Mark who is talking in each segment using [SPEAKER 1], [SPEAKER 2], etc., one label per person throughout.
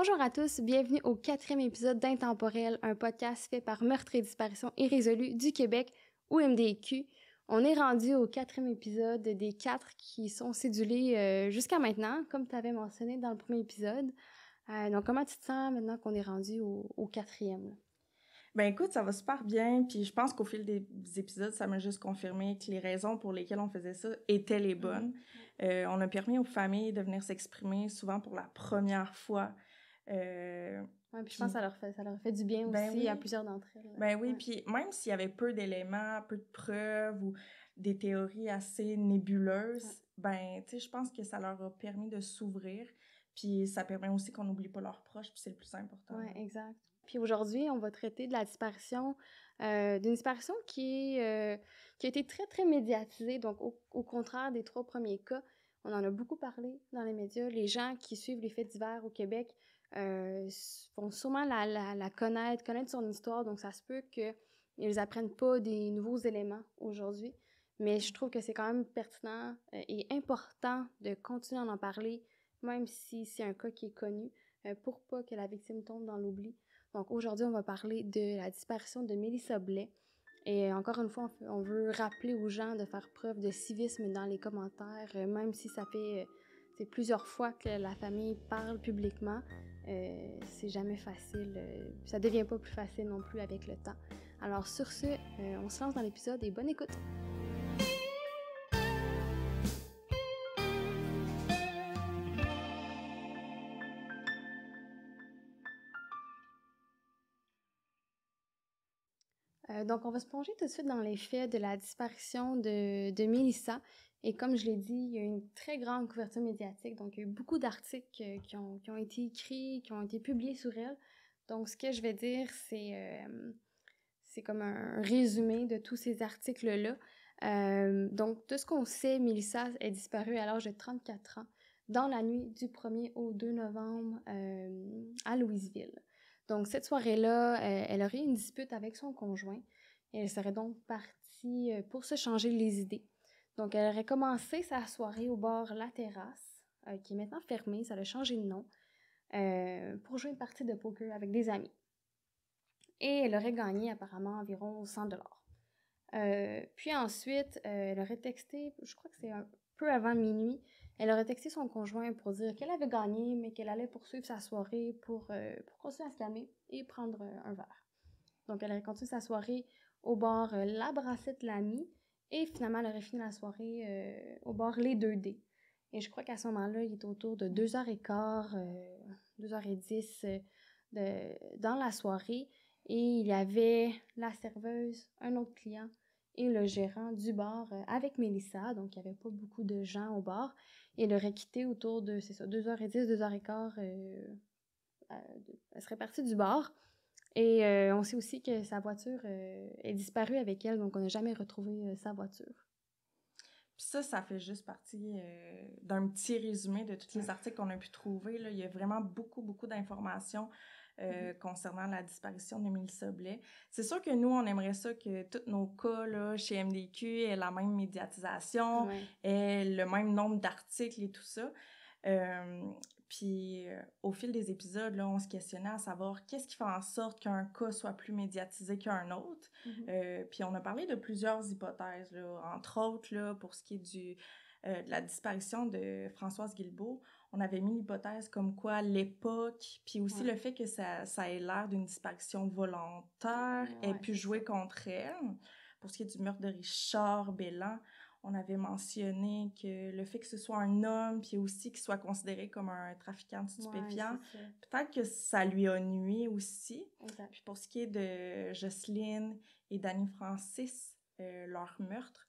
[SPEAKER 1] Bonjour à tous, bienvenue au 4e épisode d'Intemporel, un podcast fait par Meurtres et disparitions irrésolues du Québec, ou MDQ. On est rendu au 4e épisode des 4 qui sont cédulés jusqu'à maintenant, comme tu avais mentionné dans le premier épisode. Donc, comment tu te sens maintenant qu'on est rendu au 4e?
[SPEAKER 2] Ben écoute, ça va super bien, puis je pense qu'au fil des épisodes, ça m'a juste confirmé que les raisons pour lesquelles on faisait ça étaient les bonnes. On a permis aux familles de venir s'exprimer, souvent pour la première fois.
[SPEAKER 1] Ouais, puis je pense que ça leur fait du bien aussi
[SPEAKER 2] oui,
[SPEAKER 1] à plusieurs d'entre elles.
[SPEAKER 2] Ben oui, puis même s'il y avait peu d'éléments, peu de preuves ou des théories assez nébuleuses, ben tu sais, je pense que ça leur a permis de s'ouvrir, puis ça permet aussi qu'on n'oublie pas leurs proches, puis c'est le plus important.
[SPEAKER 1] Oui, exact. Puis aujourd'hui, on va traiter de la disparition, d'une disparition qui a été très, très médiatisée. Donc, au contraire des 3 premiers cas, on en a beaucoup parlé dans les médias. Les gens qui suivent les faits divers au Québec vont sûrement la connaître son histoire. Donc, ça se peut qu'ils apprennent pas des nouveaux éléments aujourd'hui. Mais je trouve que c'est quand même pertinent et important de continuer à en parler, même si c'est un cas qui est connu, pour pas que la victime tombe dans l'oubli. Donc aujourd'hui, on va parler de la disparition de Mélissa Blais. Et encore une fois, on veut rappeler aux gens de faire preuve de civisme dans les commentaires, même si ça fait c'est plusieurs fois que la famille parle publiquement. C'est jamais facile. Ça devient pas plus facile non plus avec le temps. Alors sur ce, on se lance dans l'épisode et bonne écoute! Donc, on va se plonger tout de suite dans les faits de la disparition de Mélissa. Et comme je l'ai dit, il y a une très grande couverture médiatique. Donc, il y a eu beaucoup d'articles qui ont été écrits, qui ont été publiés sur elle. Donc, ce que je vais dire, c'est comme un résumé de tous ces articles-là. Donc, tout ce qu'on sait, Mélissa est disparue à l'âge de 34 ans dans la nuit du 1er au 2 novembre à Louisville. Donc, cette soirée-là, elle aurait eu une dispute avec son conjoint et elle serait donc partie pour se changer les idées. Donc, elle aurait commencé sa soirée au bar La Terrasse, qui est maintenant fermée, ça a changé de nom, pour jouer une partie de poker avec des amis. Et elle aurait gagné apparemment environ 100$. Puis ensuite, elle aurait texté, je crois que c'est un peu avant minuit, elle aurait texté son conjoint pour dire qu'elle avait gagné, mais qu'elle allait poursuivre sa soirée pour continuer à se calmer et prendre un verre. Donc, elle aurait continué sa soirée au bar La Brassette L'Ami, et finalement, elle aurait fini la soirée au bar Les 2D. Et je crois qu'à ce moment-là, il était autour de 2h15, 2h10 dans la soirée, et il y avait la serveuse, un autre client, et le gérant du bar avec Mélissa, donc il n'y avait pas beaucoup de gens au bar, et elle aurait quitté autour de, 2h10, 2h15, elle serait partie du bar, et on sait aussi que sa voiture est disparue avec elle, donc on n'a jamais retrouvé sa voiture.
[SPEAKER 2] Puis ça fait juste partie d'un petit résumé de tous les articles qu'on a pu trouver. Là. Il y a vraiment beaucoup, beaucoup d'informations concernant la disparition de Mélissa Blais. C'est sûr que nous, on aimerait ça que tous nos cas là, chez MDQ aient la même médiatisation, aient le même nombre d'articles et tout ça. Puis au fil des épisodes, là, on se questionnait à savoir qu'est-ce qui fait en sorte qu'un cas soit plus médiatisé qu'un autre. Puis on a parlé de plusieurs hypothèses, là, entre autres là, pour ce qui est de la disparition de Françoise Guilbeault, on avait mis l'hypothèse comme quoi l'époque, puis aussi le fait que ça ait l'air d'une disparition volontaire ait pu jouer contre elle. Pour ce qui est du meurtre de Richard Belland, on avait mentionné que le fait que ce soit un homme, puis aussi qu'il soit considéré comme un trafiquant de stupéfiants, peut-être que ça lui a nuit aussi.
[SPEAKER 1] Exact.
[SPEAKER 2] Puis pour ce qui est de Jocelyne et Danny Francis, leur meurtre,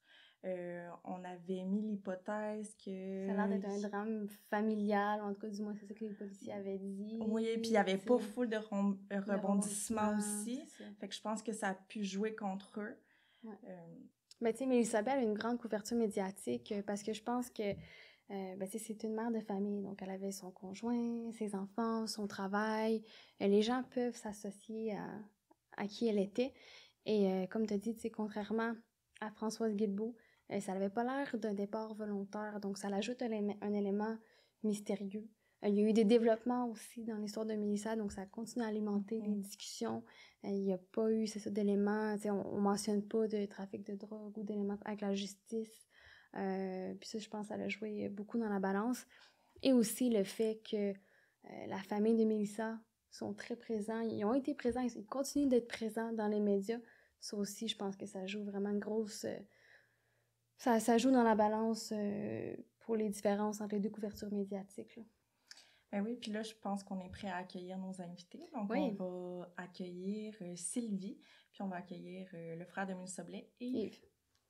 [SPEAKER 2] on avait mis l'hypothèse que...
[SPEAKER 1] Ça a l'air d'être un drame familial, en tout cas, du moins, c'est ça que les policiers avaient dit.
[SPEAKER 2] Oui, puis il y avait pas full de rebondissements aussi. Fait que je pense que ça a pu jouer contre eux.
[SPEAKER 1] Ben, tu sais, Mélissa Blais a une grande couverture médiatique parce que je pense que c'est une mère de famille. Donc, elle avait son conjoint, ses enfants, son travail. Les gens peuvent s'associer à qui elle était. Et comme tu as dit, tu sais, contrairement à Françoise Guilbeault, ça n'avait pas l'air d'un départ volontaire. Donc, ça l'ajoute un élément mystérieux. Il y a eu des développements aussi dans l'histoire de Mélissa, donc ça continue à alimenter les discussions. Il n'y a pas eu, c'est ça, d'éléments, on ne mentionne pas de trafic de drogue ou d'éléments avec la justice. Puis ça, je pense, ça a joué beaucoup dans la balance. Et aussi le fait que la famille de Mélissa sont très présents. Ils ont été présents, ils continuent d'être présents dans les médias. Ça aussi, je pense que ça joue vraiment une grosse... ça joue dans la balance pour les différences entre les deux couvertures médiatiques, là.
[SPEAKER 2] Ben oui, puis là, je pense qu'on est prêt à accueillir nos invités. Donc,
[SPEAKER 1] oui.
[SPEAKER 2] On va accueillir Sylvie, puis on va accueillir le frère de Mélissa Blais, Yves.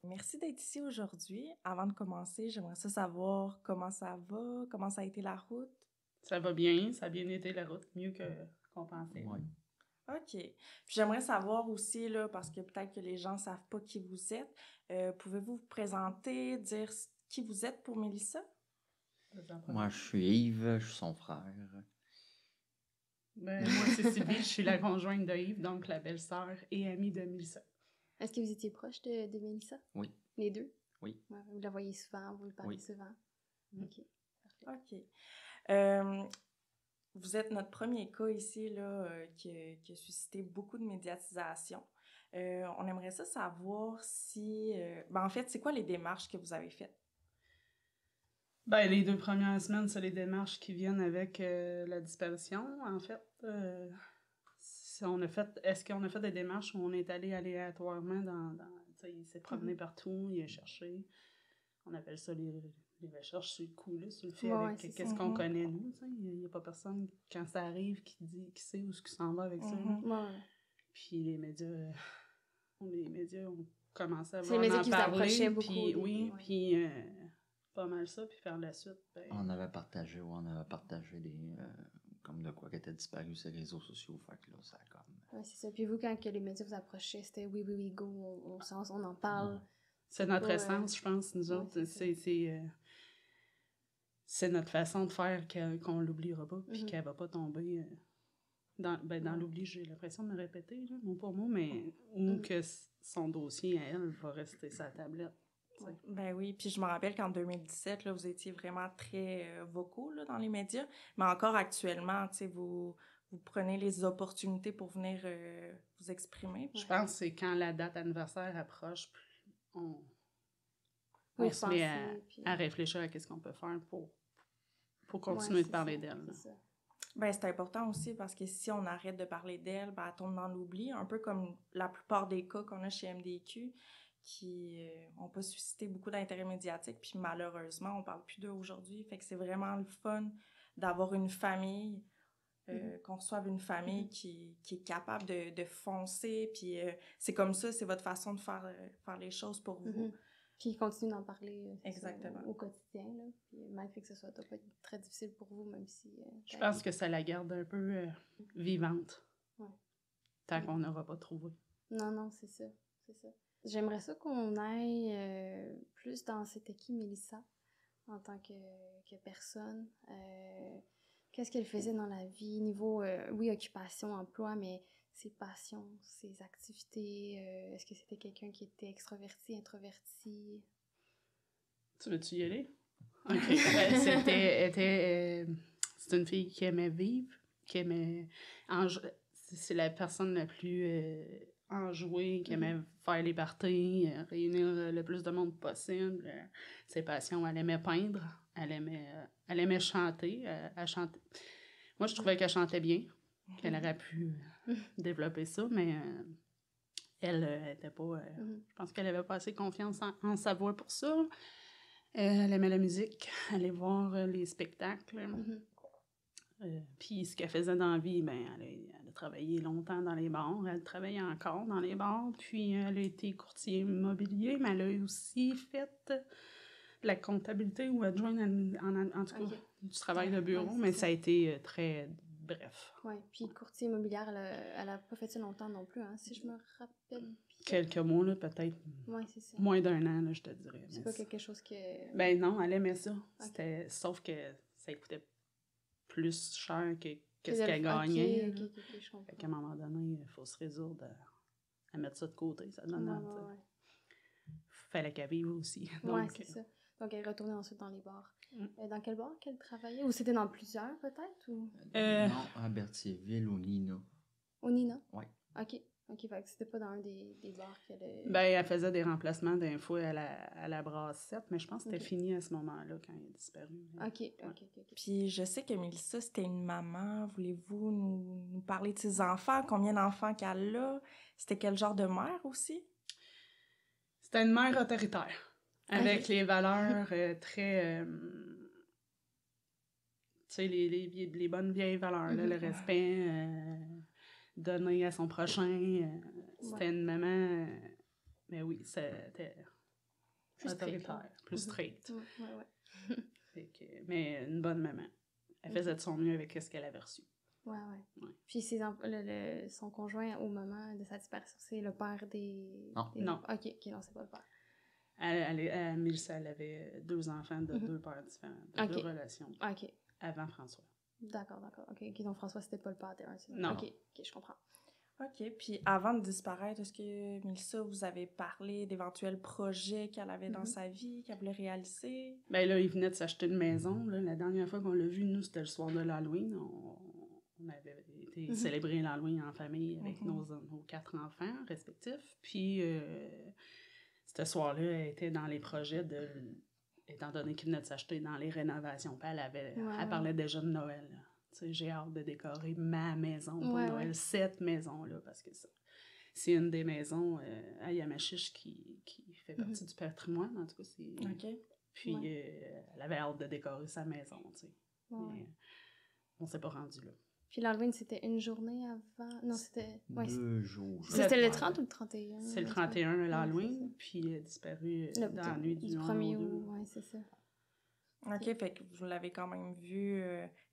[SPEAKER 2] Merci d'être ici aujourd'hui. Avant de commencer, j'aimerais savoir comment ça va, comment ça a été la route.
[SPEAKER 3] Ça va bien, ça a bien été la route, mieux qu'on pensait.
[SPEAKER 2] Oui. OK. Puis j'aimerais savoir aussi, là, parce que peut-être que les gens ne savent pas qui vous êtes, pouvez-vous vous présenter, dire qui vous êtes pour Mélissa?
[SPEAKER 4] Moi, je suis Yves, je suis son frère.
[SPEAKER 3] Ben, moi, c'est Sylvie, je suis la conjointe de Yves, donc la belle-sœur et amie de Mélissa.
[SPEAKER 1] Est-ce que vous étiez proche de Mélissa?
[SPEAKER 4] Oui.
[SPEAKER 1] Les deux?
[SPEAKER 4] Oui.
[SPEAKER 1] Ouais, vous la voyez souvent, vous lui parlez souvent? OK.
[SPEAKER 2] Parfait. OK. Vous êtes notre premier cas ici là, qui a suscité beaucoup de médiatisation. On aimerait savoir si... en fait, c'est quoi les démarches que vous avez faites?
[SPEAKER 3] Ben, les 2 premières semaines, c'est les démarches qui viennent avec la disparition, en fait. Est-ce qu'on a fait des démarches où on est allé aléatoirement il s'est promené partout, il a cherché. On appelle ça les recherches sur le coup, là, sur le fait avec qu'est-ce qu'on connaît, nous. Il n'y a pas personne, quand ça arrive, qui sait où ce s'en va avec ça. Puis les médias ont commencé à vouloir en parler. Puis puis pas mal ça, puis par la suite... Ben...
[SPEAKER 4] On avait partagé des... comme de quoi qui était disparu sur les réseaux sociaux, fait que là, ça a comme...
[SPEAKER 1] Oui, c'est ça. Puis vous, quand que les médias vous approchaient, c'était oui, go, on en parle.
[SPEAKER 3] C'est notre essence, je pense, nous autres. C'est notre façon de faire qu'on l'oubliera pas, puis qu'elle va pas tomber dans l'oubli, j'ai l'impression de me répéter, là, mot pour mot, mais ou que son dossier à elle va rester sur la tablette.
[SPEAKER 2] Ouais. Ben oui, puis je me rappelle qu'en 2017, là, vous étiez vraiment très vocaux là, dans les médias, mais encore actuellement, vous prenez les opportunités pour venir vous exprimer.
[SPEAKER 3] Je pense que c'est quand la date anniversaire approche, on se met à réfléchir à ce qu'on peut faire pour continuer de parler d'elle.
[SPEAKER 2] Ben, c'est important aussi parce que si on arrête de parler d'elle, ben, elle tombe dans l'oubli, un peu comme la plupart des cas qu'on a chez MDQ qui n'ont pas suscité beaucoup d'intérêt médiatique, puis malheureusement, on parle plus d'eux aujourd'hui. Fait que c'est vraiment le fun d'avoir une famille, qu'on reçoive une famille qui est capable de foncer, puis c'est comme ça, c'est votre façon de faire les choses pour vous.
[SPEAKER 1] Puis ils continuent d'en parler
[SPEAKER 2] au
[SPEAKER 1] quotidien, là. Puis malgré que ce soit pas très difficile pour vous, même si...
[SPEAKER 3] je pense que ça la garde un peu vivante.
[SPEAKER 1] Ouais.
[SPEAKER 3] Tant qu'on n'aura pas trouvé.
[SPEAKER 1] Non, c'est ça. J'aimerais ça qu'on aille plus dans c'était qui Mélissa en tant que personne. Qu'est-ce qu'elle faisait dans la vie, niveau, occupation, emploi, mais ses passions, ses activités. Est-ce que c'était quelqu'un qui était extraverti, introverti?
[SPEAKER 3] Tu veux-tu y aller? OK. C'est une fille qui aimait vivre, qui aimait... C'est la personne la plus... enjouée, qui aimait faire les parties, réunir le plus de monde possible. Ses passions, elle aimait peindre, elle aimait chanter. Elle chantait. Moi, je trouvais qu'elle chantait bien, qu'elle aurait pu développer ça, mais elle était pas... Je pense qu'elle avait pas assez confiance en sa voix pour ça. Elle aimait la musique, aller voir les spectacles. Puis ce qu'elle faisait dans la vie, ben, elle a travaillé longtemps dans les bars, elle travaillait encore dans les bars, puis elle a été courtier immobilier, mais elle a aussi fait la comptabilité ou adjointe en tout cas du travail de bureau, mais ça a été très bref.
[SPEAKER 1] Oui, puis courtier immobilière, elle a pas fait ça longtemps non plus, hein, si je me rappelle bien.
[SPEAKER 3] Quelques mois, là, peut-être.
[SPEAKER 1] Oui, c'est ça.
[SPEAKER 3] Moins d'1 an, là, je te dirais.
[SPEAKER 1] C'est pas quelque chose que...
[SPEAKER 3] Ben non, elle aimait ça. Okay. Sauf que ça coûtait plus cher que ce qu'elle gagnait.
[SPEAKER 1] Okay, je comprends.
[SPEAKER 3] Fait qu'à un moment donné, il faut se résoudre à mettre ça de côté. Ça donne fallait qu'elle vive aussi.
[SPEAKER 1] Oui, c'est ça. Donc, elle est retournée ensuite dans les bars. Dans quel bar qu'elle travaillait? Ou c'était dans plusieurs, peut-être? Ou...
[SPEAKER 4] Non, à Berthierville, au Nina.
[SPEAKER 1] Au Nina?
[SPEAKER 4] Oui.
[SPEAKER 1] OK. OK, fait que c'était pas dans un des bars qu'elle...
[SPEAKER 3] Ben, elle faisait des remplacements d'infos à la brassette, mais je pense que c'était
[SPEAKER 1] Ok.
[SPEAKER 3] fini à ce moment-là, quand elle a disparu.
[SPEAKER 1] OK.
[SPEAKER 2] Puis je sais que Mélissa, c'était une maman. Voulez-vous nous parler de ses enfants? Combien d'enfants qu'elle a? C'était quel genre de mère aussi?
[SPEAKER 3] C'était une mère autoritaire, avec les valeurs très... tu sais, les bonnes vieilles valeurs, là, le respect, donner à son prochain. C'était une maman... mais oui, c'était
[SPEAKER 1] Plus
[SPEAKER 3] autoritaire, plus straight.
[SPEAKER 1] Ouais.
[SPEAKER 3] Mais une bonne maman. Elle faisait de son mieux avec ce qu'elle avait reçu.
[SPEAKER 1] Ouais. Puis son conjoint au moment de sa disparition, c'est le père des...
[SPEAKER 3] Non.
[SPEAKER 1] OK, non, c'est pas le père.
[SPEAKER 3] Mélissa, elle avait 2 enfants de 2 pères différents, de 2 relations.
[SPEAKER 1] OK.
[SPEAKER 3] Avant François.
[SPEAKER 1] D'accord. OK, donc François, c'était pas le père d'Aaron.
[SPEAKER 3] Non.
[SPEAKER 1] OK, je comprends.
[SPEAKER 2] OK. Puis avant de disparaître, est-ce que, Mélissa, vous avez parlé d'éventuels projets qu'elle avait dans sa vie, qu'elle voulait réaliser?
[SPEAKER 3] Ben là, il venait de s'acheter une maison. Là. La dernière fois qu'on l'a vu, nous, c'était le soir de l'Halloween. On avait été célébrer l'Halloween en famille avec nos 4 enfants respectifs. Puis, ce soir-là, elle était dans les projets étant donné qu'il venait de s'acheter dans les rénovations. Puis elle parlait déjà de Noël. Là. Tu sais, j'ai hâte de décorer ma maison pour Noël, cette maison-là, parce que c'est une des maisons à Yamachiche qui fait partie du patrimoine, en tout cas.
[SPEAKER 2] OK.
[SPEAKER 3] Puis elle avait hâte de décorer sa maison, tu sais. Mais on s'est pas rendu là.
[SPEAKER 1] Puis l'Halloween, c'était une journée avant... Non, c'était...
[SPEAKER 4] 2 jours.
[SPEAKER 1] C'était le 30 ou le 31?
[SPEAKER 3] C'est le 31, l'Halloween, puis elle a disparu dans la nuit du
[SPEAKER 1] 1er août. Oui, c'est ça.
[SPEAKER 2] OK, fait que vous l'avez quand même vue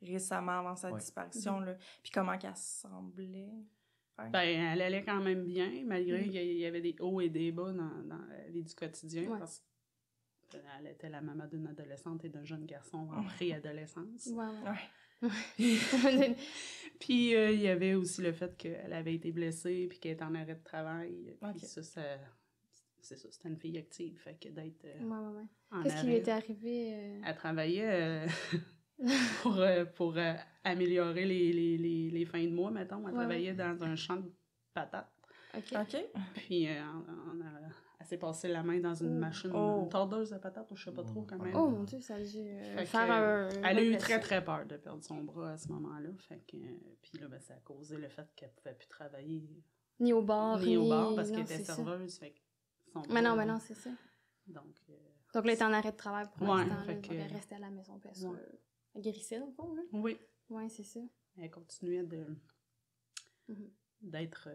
[SPEAKER 2] récemment avant sa disparition, là. Puis comment qu'elle semblait? Ouais.
[SPEAKER 3] Ben, elle allait quand même bien, malgré qu'il y avait des hauts et des bas dans la vie du quotidien, parce qu'elle était la maman d'une adolescente et d'un jeune garçon en préadolescence. Puis il y avait aussi le fait qu'elle avait été blessée, puis qu'elle était en arrêt de travail. Puis ça, c'est ça, c'était une fille active, fait que d'être
[SPEAKER 1] Qu'est-ce qui lui était arrivé?
[SPEAKER 3] Elle travaillait pour améliorer les fins de mois, mettons. Elle travaillait dans un champ de patates.
[SPEAKER 2] OK.
[SPEAKER 3] Puis elle s'est passée la main dans une machine, une tordeuse de patates, ou je sais pas trop quand même.
[SPEAKER 1] Oh mon Dieu, ça a dû faire un...
[SPEAKER 3] Elle a eu très très peur de perdre son bras à ce moment-là. Fait que, puis là, ben, ça a causé le fait qu'elle pouvait plus travailler.
[SPEAKER 1] Ni au bar,
[SPEAKER 3] parce qu'elle était serveuse. Fait que
[SPEAKER 1] mais non, c'est ça.
[SPEAKER 3] Donc là,
[SPEAKER 1] elle était en arrêt de travail pour l'instant.
[SPEAKER 3] Fait que...
[SPEAKER 1] Elle restait à la maison, parce elle guérissait, au fond, là.
[SPEAKER 3] Oui.
[SPEAKER 1] Oui, c'est ça.
[SPEAKER 3] Elle continuait d'être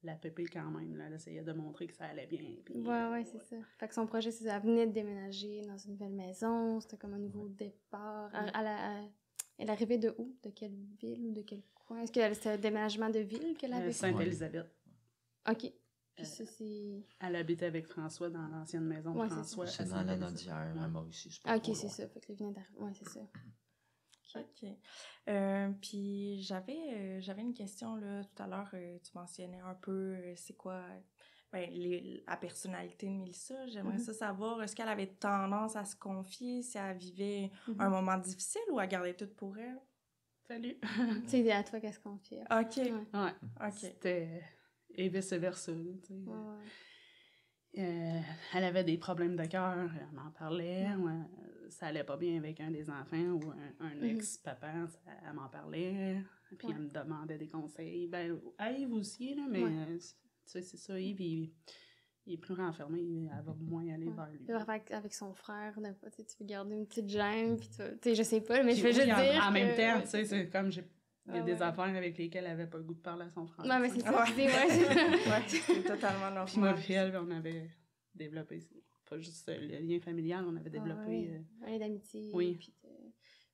[SPEAKER 3] la pépée quand même. Là. Elle essayait de montrer que ça allait bien. Puis,
[SPEAKER 1] c'est ça. Fait que son projet, c'est elle venait de déménager dans une nouvelle maison. C'était comme un nouveau départ. Elle arrivait de où? De quelle ville ou de quel coin? Est-ce que c'était un déménagement de ville qu'elle avait fait?
[SPEAKER 3] Sainte-Élisabeth.
[SPEAKER 1] OK. Puis ça, c'est...
[SPEAKER 3] Elle habitait avec François dans l'ancienne maison de François.
[SPEAKER 4] C'est dans la Nodière, à Mauricie.
[SPEAKER 1] OK, c'est ça. Fait que venait d'arriver. Oui, c'est ça.
[SPEAKER 2] OK. Puis j'avais une question, là, tout à l'heure, tu mentionnais un peu, c'est quoi la personnalité de Mélissa. J'aimerais ça savoir, est-ce qu'elle avait tendance à se confier, si elle vivait un moment difficile ou elle gardait tout pour elle?
[SPEAKER 3] Salut!
[SPEAKER 1] C'est à toi qu'elle se confiait.
[SPEAKER 2] OK.
[SPEAKER 3] Ouais.
[SPEAKER 2] OK.
[SPEAKER 3] C'était... Et vice-versa, tu sais. Elle avait des problèmes de cœur, elle m'en parlait. Ça allait pas bien avec un des enfants ou un ex-papa, elle m'en parlait. Puis elle me demandait des conseils. Ben, à Yves aussi, là, mais tu sais, c'est ça, Yves, il est plus renfermé, elle va moins aller vers lui.
[SPEAKER 1] Avec son frère, tu veux garder une petite gêne, puis tu sais, je sais pas, mais je veux juste dire.
[SPEAKER 3] En même temps, tu sais, c'est comme il y a des affaires avec lesquelles elle avait pas le goût de parler à son frère.
[SPEAKER 1] Non, mais c'est ça.
[SPEAKER 2] C'est totalement normal.
[SPEAKER 3] Puis moi, puis elle, on avait développé, pas juste le lien familial, on avait développé...
[SPEAKER 1] Un lien d'amitié.
[SPEAKER 3] Oui.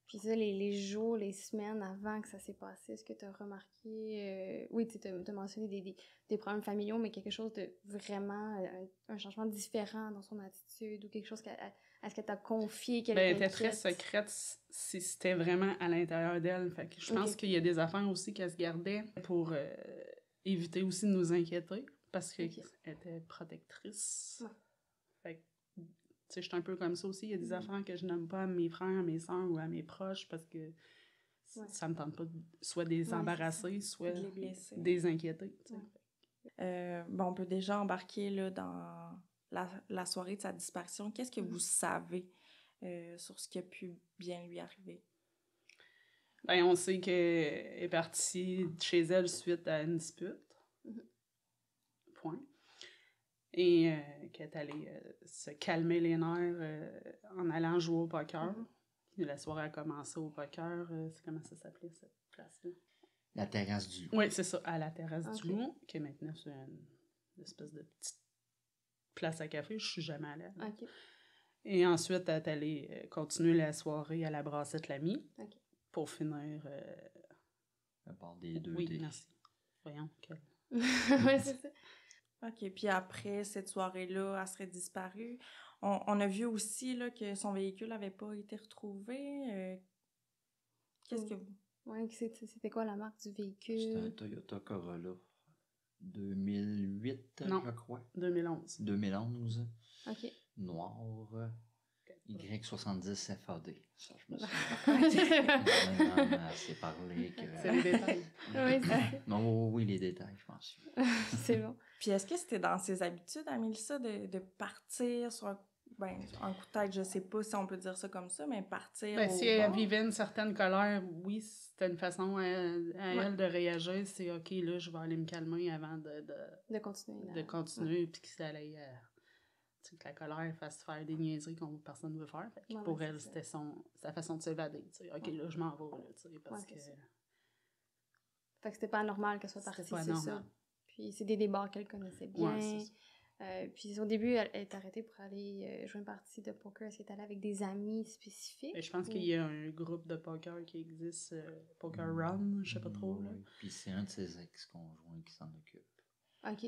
[SPEAKER 1] Puis ça, les jours, les semaines avant que ça s'est passé, est-ce que tu as remarqué... oui, tu as mentionné des problèmes familiaux, mais quelque chose de vraiment... un changement différent dans son attitude ou quelque chose est-ce qu'elle t'a confié qu'elle
[SPEAKER 3] était très secrète si c'était vraiment à l'intérieur d'elle. Fait que je pense qu'il y a des affaires aussi qu'elle se gardait pour éviter aussi de nous inquiéter parce qu'elle était protectrice. Fait que Tu sais, je suis un peu comme ça aussi. Il y a des affaires que je nomme pas à mes frères, à mes soeurs ou à mes proches parce que ça me tente pas soit de les embarrasser, soit
[SPEAKER 2] de les blesser.
[SPEAKER 3] des inquiéter. Tu sais.
[SPEAKER 2] On peut déjà embarquer là, dans la soirée de sa disparition. Qu'est-ce que vous savez sur ce qui a pu bien lui arriver?
[SPEAKER 3] Ben, on sait qu'elle est partie de chez elle suite à une dispute. Point. Et qu'elle est allée se calmer les nerfs en allant jouer au poker. La soirée a commencé au poker. C'est comment ça s'appelait, cette place-là?
[SPEAKER 4] La terrasse du Loup.
[SPEAKER 3] Oui, c'est ça, à la terrasse du Loup, qui est maintenant sur une espèce de petite place à café. Je suis jamais allée.
[SPEAKER 1] OK.
[SPEAKER 3] Et ensuite, elle est allée continuer la soirée à la Brassette Lamy pour finir...
[SPEAKER 4] Le bord des 2D.
[SPEAKER 3] Oui, merci. Voyons.
[SPEAKER 1] Oui, c'est ça.
[SPEAKER 2] OK, puis après cette soirée-là, elle serait disparue. On a vu aussi là, que son véhicule n'avait pas été retrouvé. Qu'est-ce que vous...
[SPEAKER 1] Oui, c'était quoi la marque du véhicule?
[SPEAKER 4] C'était un Toyota Corolla 2008, je crois.
[SPEAKER 3] 2011.
[SPEAKER 4] 2011.
[SPEAKER 1] OK.
[SPEAKER 4] Noir. Y70 FAD. Ça, je me souviens. C'est parlé que...
[SPEAKER 3] C'est les détails.
[SPEAKER 1] Oui, c'est ça.
[SPEAKER 4] Non, oui, les détails, je m'en souviens.
[SPEAKER 1] C'est bon.
[SPEAKER 2] Puis est-ce que c'était dans ses habitudes à Mélissa de partir sur un coup de tête, je sais pas si on peut dire ça comme ça, mais partir
[SPEAKER 3] Ben,
[SPEAKER 2] au
[SPEAKER 3] si elle
[SPEAKER 2] bar?
[SPEAKER 3] vivait une certaine colère, oui, c'était une façon à elle de réagir. C'est OK, là, je vais aller me calmer avant
[SPEAKER 1] De continuer.
[SPEAKER 3] de continuer, puis que ça allait... tu sais, que la colère fasse faire des niaiseries qu'on personne ne veut faire. Fait que pour elle, c'était sa façon de s'évader. Tu sais, OK, là, je m'en vais, là, tu sais, parce que...
[SPEAKER 1] Fait que c'était pas normal qu'elle soit partie,
[SPEAKER 3] C'était pas
[SPEAKER 1] c'est
[SPEAKER 3] normal.
[SPEAKER 1] ça. Puis c'est des bars qu'elle connaissait bien.
[SPEAKER 3] Ouais, c'est ça.
[SPEAKER 1] Puis au début, elle est arrêtée pour aller jouer une partie de poker. Est-ce qu'elle est allée avec des amis spécifiques?
[SPEAKER 3] Et je pense qu'il y a un groupe de poker qui existe, Poker Run, je sais pas trop. Là.
[SPEAKER 4] Oui. Puis c'est un de ses ex-conjoints qui s'en occupe.
[SPEAKER 1] OK.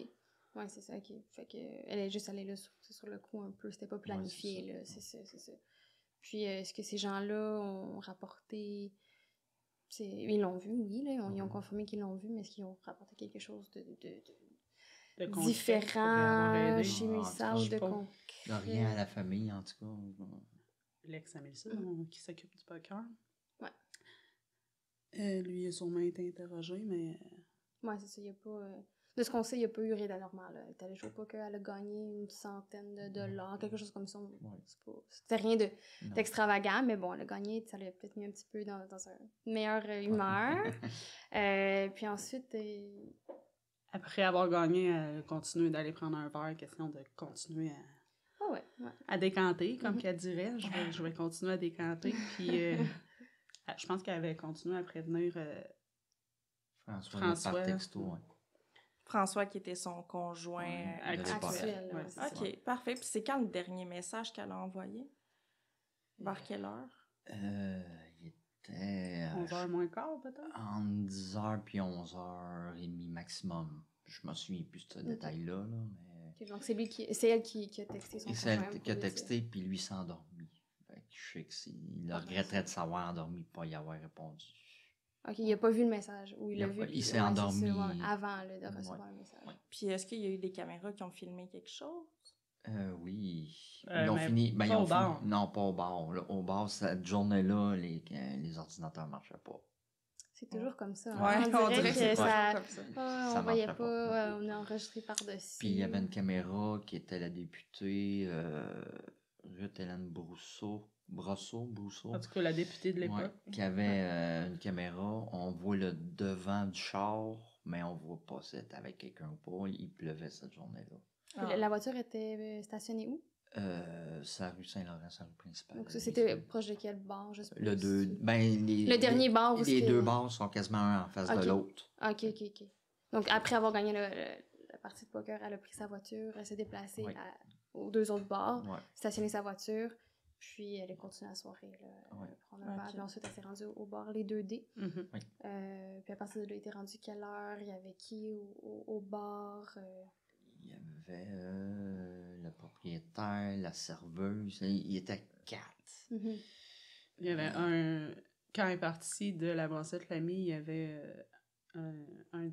[SPEAKER 1] Ouais, c'est ça, OK. Fait que elle est juste allée là sur le coup un peu. C'était pas planifié, là. C'est ça. Puis est-ce que ces gens-là ont rapporté... Ils l'ont vu, oui, là. Ils ont confirmé qu'ils l'ont vu, mais est-ce qu'ils ont rapporté quelque chose de différent chez Mélissa ou de concret?
[SPEAKER 4] Rien à la famille, en tout cas.
[SPEAKER 3] L'ex à Mélissa, qui s'occupe du poker.
[SPEAKER 1] Ouais.
[SPEAKER 3] Lui a sûrement été interrogé, mais...
[SPEAKER 1] Ouais, c'est ça, il y a pas... De ce qu'on sait, il n'y a pas eu rien d'anormal. Elle est allée jouer au poker, elle a gagné une centaine de dollars, quelque chose comme ça. C'était rien d'extravagant, mais bon, elle a gagné, ça l'a peut-être mis un petit peu dans une meilleure humeur. Puis ensuite...
[SPEAKER 3] Après avoir gagné, elle a continué d'aller prendre un verre, question de continuer à décanter, comme qu'elle dirait. Je vais continuer à décanter. Puis je pense qu'elle avait continué à prévenir François.
[SPEAKER 4] Par texto, ouais.
[SPEAKER 2] François qui était son conjoint
[SPEAKER 1] actuel.
[SPEAKER 2] OK, parfait. Puis c'est quand le dernier message qu'elle a envoyé? Vers quelle heure?
[SPEAKER 4] Il était...
[SPEAKER 3] 11h moins quart, peut-être?
[SPEAKER 4] Entre 10h puis 11h30 maximum. Je me souviens plus de ce détail-là, là, mais...
[SPEAKER 1] Okay, donc c'est elle qui a texté son conjoint.
[SPEAKER 4] C'est elle qui a texté, puis lui s'est endormi. Fait que je sais qu'il regretterait de s'avoir endormi et pas y avoir répondu.
[SPEAKER 1] OK, il n'a pas vu le message. Ou il l'a vu.
[SPEAKER 4] Il s'est endormi.
[SPEAKER 1] Avant là, de recevoir le message.
[SPEAKER 2] Ouais. Puis est-ce qu'il y a eu des caméras qui ont filmé quelque chose?
[SPEAKER 4] Oui. Ils ont fini. Ben,
[SPEAKER 3] pas au bar.
[SPEAKER 4] Non, pas au bar. Là, au bar, cette journée-là, les ordinateurs ne marchaient pas.
[SPEAKER 1] C'est toujours comme ça.
[SPEAKER 2] Ouais,
[SPEAKER 1] on dirait que ça.
[SPEAKER 2] Comme ça.
[SPEAKER 1] On voyait pas. On est enregistré par-dessus.
[SPEAKER 4] Puis il y avait une caméra qui était la députée Ruth-Hélène Brousseau.
[SPEAKER 3] En tout cas, la députée de l'époque.
[SPEAKER 4] Qui avait une caméra. On voit le devant du char, mais on voit pas si c'était avec quelqu'un ou pas. Il pleuvait cette journée-là.
[SPEAKER 1] La voiture était stationnée où?
[SPEAKER 4] C'est la rue Saint-Laurent, c'est la rue principale.
[SPEAKER 1] Donc ça, c'était proche de quel bar? Je sais pas.
[SPEAKER 4] Le
[SPEAKER 1] dernier bar où
[SPEAKER 4] les deux bars sont quasiment un en face de l'autre.
[SPEAKER 1] OK. Donc après avoir gagné la partie de poker, elle a pris sa voiture, elle s'est déplacée aux deux autres bars, stationné sa voiture, puis elle a continué la soirée, prendre un verre, puis ensuite elle s'est rendue au bar Les 2D. Puis à partir de là, elle était rendue quelle heure? Il y avait qui au bar?
[SPEAKER 4] Il y avait le propriétaire, la serveuse, il était 4.
[SPEAKER 3] Il y avait quand elle est partie de la Brassette Lamy, il y avait un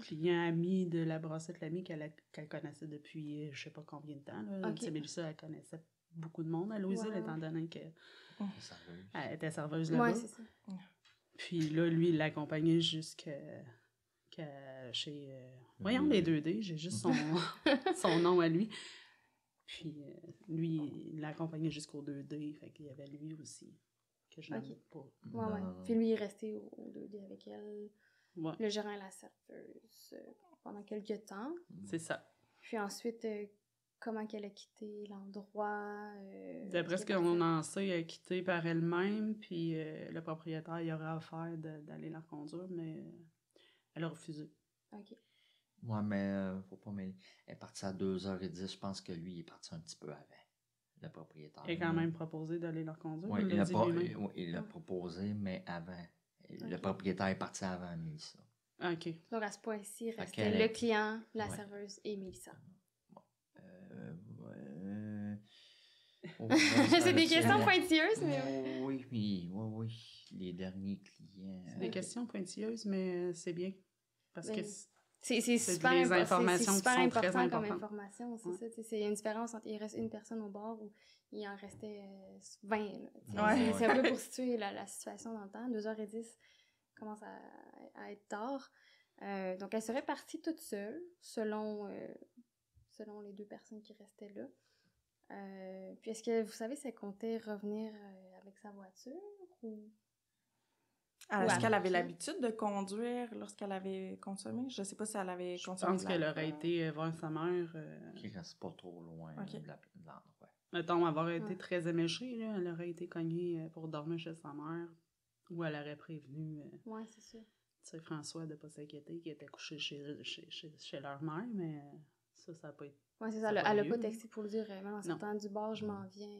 [SPEAKER 3] client ami de la Brassette Lamy qu'elle connaissait depuis je sais pas combien de temps. Là. Mélissa, elle connaissait beaucoup de monde à Louisville,
[SPEAKER 1] Ouais.
[SPEAKER 3] étant donné qu'elle
[SPEAKER 4] Serveuse.
[SPEAKER 3] était serveuse là-bas.
[SPEAKER 1] Ouais, c'est ça.
[SPEAKER 3] Puis là, lui, il l'accompagnait jusqu'à chez... voyons, les 2D, j'ai juste son nom à lui. Puis lui, il l'accompagnait jusqu'au 2D, fait qu'il y avait lui aussi, que je n'aime pas.
[SPEAKER 1] Ouais, ouais. Puis lui, il est resté au 2D avec elle,
[SPEAKER 3] Ouais,
[SPEAKER 1] le gérant et la serveuse, pendant quelques temps.
[SPEAKER 3] c'est ça.
[SPEAKER 1] Puis ensuite, comment qu'elle a quitté l'endroit.
[SPEAKER 3] D'après ce
[SPEAKER 1] est-ce qu'elle
[SPEAKER 3] qu'on
[SPEAKER 1] partait-
[SPEAKER 3] en sait, elle a quitté par elle-même, puis le propriétaire, il aurait offert d'aller la reconduire, mais elle a refusé.
[SPEAKER 1] Ok.
[SPEAKER 4] Ouais, mais faut pas mêler. Elle est partie à 2h10. Je pense que lui, il est parti un petit peu avant. Le propriétaire.
[SPEAKER 3] Il a quand même proposé d'aller la reconduire.
[SPEAKER 4] Oui,
[SPEAKER 3] il l'a dit lui-même.
[SPEAKER 4] il l'a proposé, mais avant. Le
[SPEAKER 1] Ok.
[SPEAKER 4] propriétaire est parti avant Mélissa.
[SPEAKER 3] OK.
[SPEAKER 1] Donc à ce point-ci, il
[SPEAKER 4] Fait
[SPEAKER 1] restait
[SPEAKER 4] qu'elle
[SPEAKER 1] le
[SPEAKER 4] est-
[SPEAKER 1] client, la
[SPEAKER 4] Ouais.
[SPEAKER 1] serveuse et Mélissa.
[SPEAKER 4] C'est
[SPEAKER 1] C'est des questions pointilleuses, mais...
[SPEAKER 4] Oui. Les derniers clients.
[SPEAKER 3] C'est des questions pointilleuses, mais c'est bien. Parce que
[SPEAKER 1] Ben, C'est super,
[SPEAKER 3] des
[SPEAKER 1] c'est
[SPEAKER 3] informations qui
[SPEAKER 1] super
[SPEAKER 3] sont très
[SPEAKER 1] important comme
[SPEAKER 3] importantes.
[SPEAKER 1] information, c'est
[SPEAKER 3] Ouais.
[SPEAKER 1] ça. C'est une différence entre il reste une personne au bar ou il en restait 20. Là,
[SPEAKER 2] Ouais.
[SPEAKER 1] c'est un peu pour situer la situation dans le temps. 2h10 commence à être tard. Donc, elle serait partie toute seule, selon les deux personnes qui restaient là. Puis, est-ce que vous savez si elle comptait revenir avec sa voiture ou...
[SPEAKER 2] Est-ce
[SPEAKER 1] Ouais.
[SPEAKER 2] qu'elle avait l'habitude de conduire lorsqu'elle avait consommé? Je sais pas si elle avait
[SPEAKER 3] je
[SPEAKER 2] consommé
[SPEAKER 3] pense
[SPEAKER 2] de
[SPEAKER 3] qu'elle
[SPEAKER 2] l'alcool.
[SPEAKER 3] aurait été voir sa mère.
[SPEAKER 4] Qui reste pas trop loin
[SPEAKER 2] Ok.
[SPEAKER 4] de l'endroit.
[SPEAKER 3] Mettons, avoir été
[SPEAKER 1] Ouais.
[SPEAKER 3] très éméchée, là, elle aurait été cognée pour dormir chez sa mère. Ou elle aurait prévenu
[SPEAKER 1] Ouais, c'est ça.
[SPEAKER 3] tu sais, François de ne pas s'inquiéter qu'il était couché chez leur mère, mais ça n'a pas été.
[SPEAKER 1] Ouais, c'est
[SPEAKER 3] Ça
[SPEAKER 1] ça.
[SPEAKER 3] a
[SPEAKER 1] Elle
[SPEAKER 3] pas
[SPEAKER 1] a
[SPEAKER 3] lieu,
[SPEAKER 1] pas
[SPEAKER 3] là.
[SPEAKER 1] texté pour le dire, même en
[SPEAKER 3] Non.
[SPEAKER 1] sortant du bar, je m'en viens.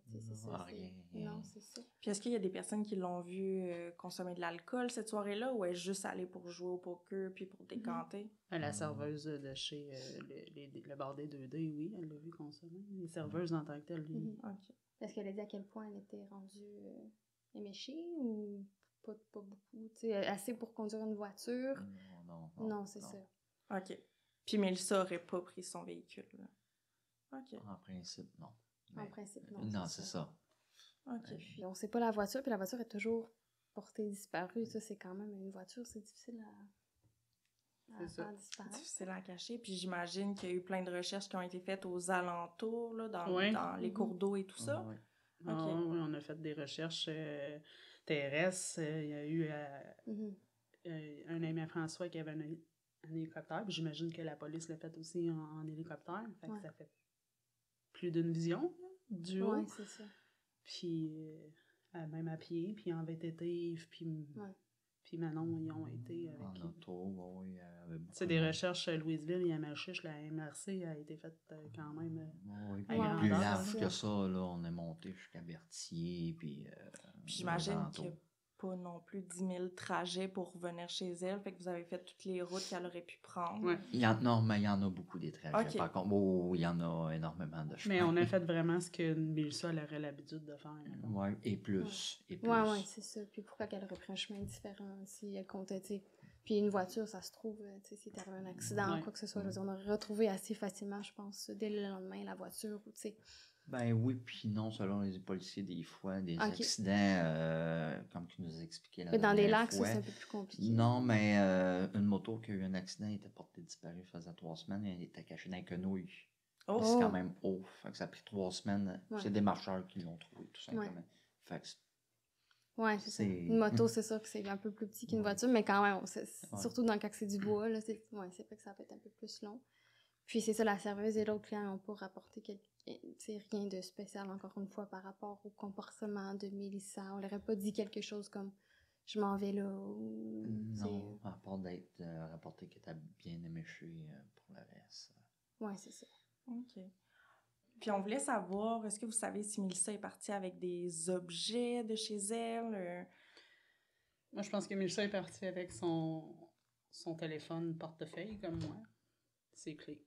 [SPEAKER 1] Tu sais, c'est
[SPEAKER 4] Non,
[SPEAKER 1] ça.
[SPEAKER 4] rien.
[SPEAKER 1] Non, c'est ça.
[SPEAKER 2] Puis est-ce qu'il y a des personnes qui l'ont vue consommer de l'alcool cette soirée-là ou est juste allée pour jouer au poker puis pour décanter?
[SPEAKER 3] La serveuse de chez le bar des 2D, oui, elle l'a vu consommer. Les serveuses en tant que telles, lui.
[SPEAKER 1] Mhm.
[SPEAKER 2] OK.
[SPEAKER 1] Est-ce qu'elle a dit à quel point elle était rendue éméchée ou pas beaucoup? Tu sais, assez pour conduire une voiture? Non, c'est ça.
[SPEAKER 2] OK. Puis Mélissa aurait pas pris son véhicule, là. OK.
[SPEAKER 4] En principe, non.
[SPEAKER 1] En principe, non.
[SPEAKER 4] Non, c'est ça.
[SPEAKER 2] OK.
[SPEAKER 1] Puis on sait pas la voiture, puis la voiture est toujours portée disparue. Ça, c'est quand même une voiture, c'est difficile à
[SPEAKER 3] C'est ça.
[SPEAKER 1] faire disparaître.
[SPEAKER 2] Difficile à cacher. Puis j'imagine qu'il y a eu plein de recherches qui ont été faites aux alentours, là,
[SPEAKER 3] Ouais.
[SPEAKER 2] dans les cours d'eau et tout ça.
[SPEAKER 4] Ouais.
[SPEAKER 3] Ah,
[SPEAKER 2] OK.
[SPEAKER 3] oui, on a fait des recherches terrestres. Il y a eu
[SPEAKER 1] Mhm.
[SPEAKER 3] un ami à François qui avait un hélicoptère. Puis j'imagine que la police l'a fait aussi en hélicoptère. Fait que
[SPEAKER 1] Ouais.
[SPEAKER 3] ça fait plus d'une vision là, du haut.
[SPEAKER 1] Ouais, c'est ça.
[SPEAKER 3] Puis même à pied, puis en VTT, puis,
[SPEAKER 1] Ouais.
[SPEAKER 3] puis Manon, ils ont été avec...
[SPEAKER 4] En auto, oui.
[SPEAKER 3] C'est des recherches à Louisville et à Malchiche. La MRC a été faite quand même...
[SPEAKER 4] Oui,
[SPEAKER 3] à
[SPEAKER 4] puis
[SPEAKER 3] grandeur,
[SPEAKER 4] plus
[SPEAKER 3] là.
[SPEAKER 4] large que ça, là, on est monté jusqu'à Berthier, puis...
[SPEAKER 2] Puis j'imagine
[SPEAKER 4] aux
[SPEAKER 2] qu'il n'y a
[SPEAKER 4] alentours.
[SPEAKER 2] pas non plus 10 000 trajets pour revenir chez elle. Fait que vous avez fait toutes les routes qu'elle aurait pu prendre.
[SPEAKER 3] Ouais.
[SPEAKER 4] Non, mais il y en a beaucoup des trajets.
[SPEAKER 2] Ok.
[SPEAKER 4] Par contre, il y en a énormément de chemins.
[SPEAKER 3] Mais on a fait vraiment ce que Mélissa elle aurait l'habitude de faire. là.
[SPEAKER 4] Oui, et plus. Et plus.
[SPEAKER 1] Ouais, c'est ça. Puis pourquoi qu'elle aurait pris un chemin différent si elle comptait, tu sais. Puis une voiture, ça se trouve, tu sais, si t'avais un accident
[SPEAKER 3] Ouais.
[SPEAKER 1] ou quoi que ce soit, je veux dire, on aurait retrouvé assez facilement, je pense, dès le lendemain, la voiture, ou tu sais.
[SPEAKER 4] Ben oui, puis non, selon les policiers, des fois, des
[SPEAKER 1] Ok.
[SPEAKER 4] accidents, comme tu nous expliquais la
[SPEAKER 1] Mais dans des
[SPEAKER 4] dernière
[SPEAKER 1] lacs, ça,
[SPEAKER 4] fois.
[SPEAKER 1] c'est un peu plus compliqué.
[SPEAKER 4] Non, mais une moto qui a eu un accident, elle était portée disparue, ça faisait 3 semaines, elle était cachée dans les quenouilles.
[SPEAKER 2] Oh!
[SPEAKER 4] C'est quand même haut, fait que ça a pris 3 semaines.
[SPEAKER 1] Ouais.
[SPEAKER 4] C'est des marcheurs qui l'ont trouvé, tout simplement.
[SPEAKER 1] Ouais.
[SPEAKER 4] Fait que
[SPEAKER 1] Ouais, c'est ça.
[SPEAKER 4] c'est-
[SPEAKER 1] Une moto, c'est sûr que c'est un peu plus petit qu'une voiture, mais quand même,
[SPEAKER 4] Ouais.
[SPEAKER 1] surtout dans le cas que c'est du bois, là, c'est vrai que ça peut être un peu plus long. Puis c'est ça, la serveuse et l'autre client n'ont pas rapporté rien de spécial, encore une fois, par rapport au comportement de Mélissa. On leur a pas dit quelque chose comme « je m'en vais là » ou...
[SPEAKER 4] non, à part d'être rapporté qu'elle était bien éméchée pour le reste.
[SPEAKER 1] Ouais, c'est ça.
[SPEAKER 2] OK. Puis on voulait savoir, est-ce que vous savez si Mélissa est partie avec des objets de chez elle?
[SPEAKER 3] Moi, je pense que Mélissa est partie avec son téléphone portefeuille, comme moi. Ses clés.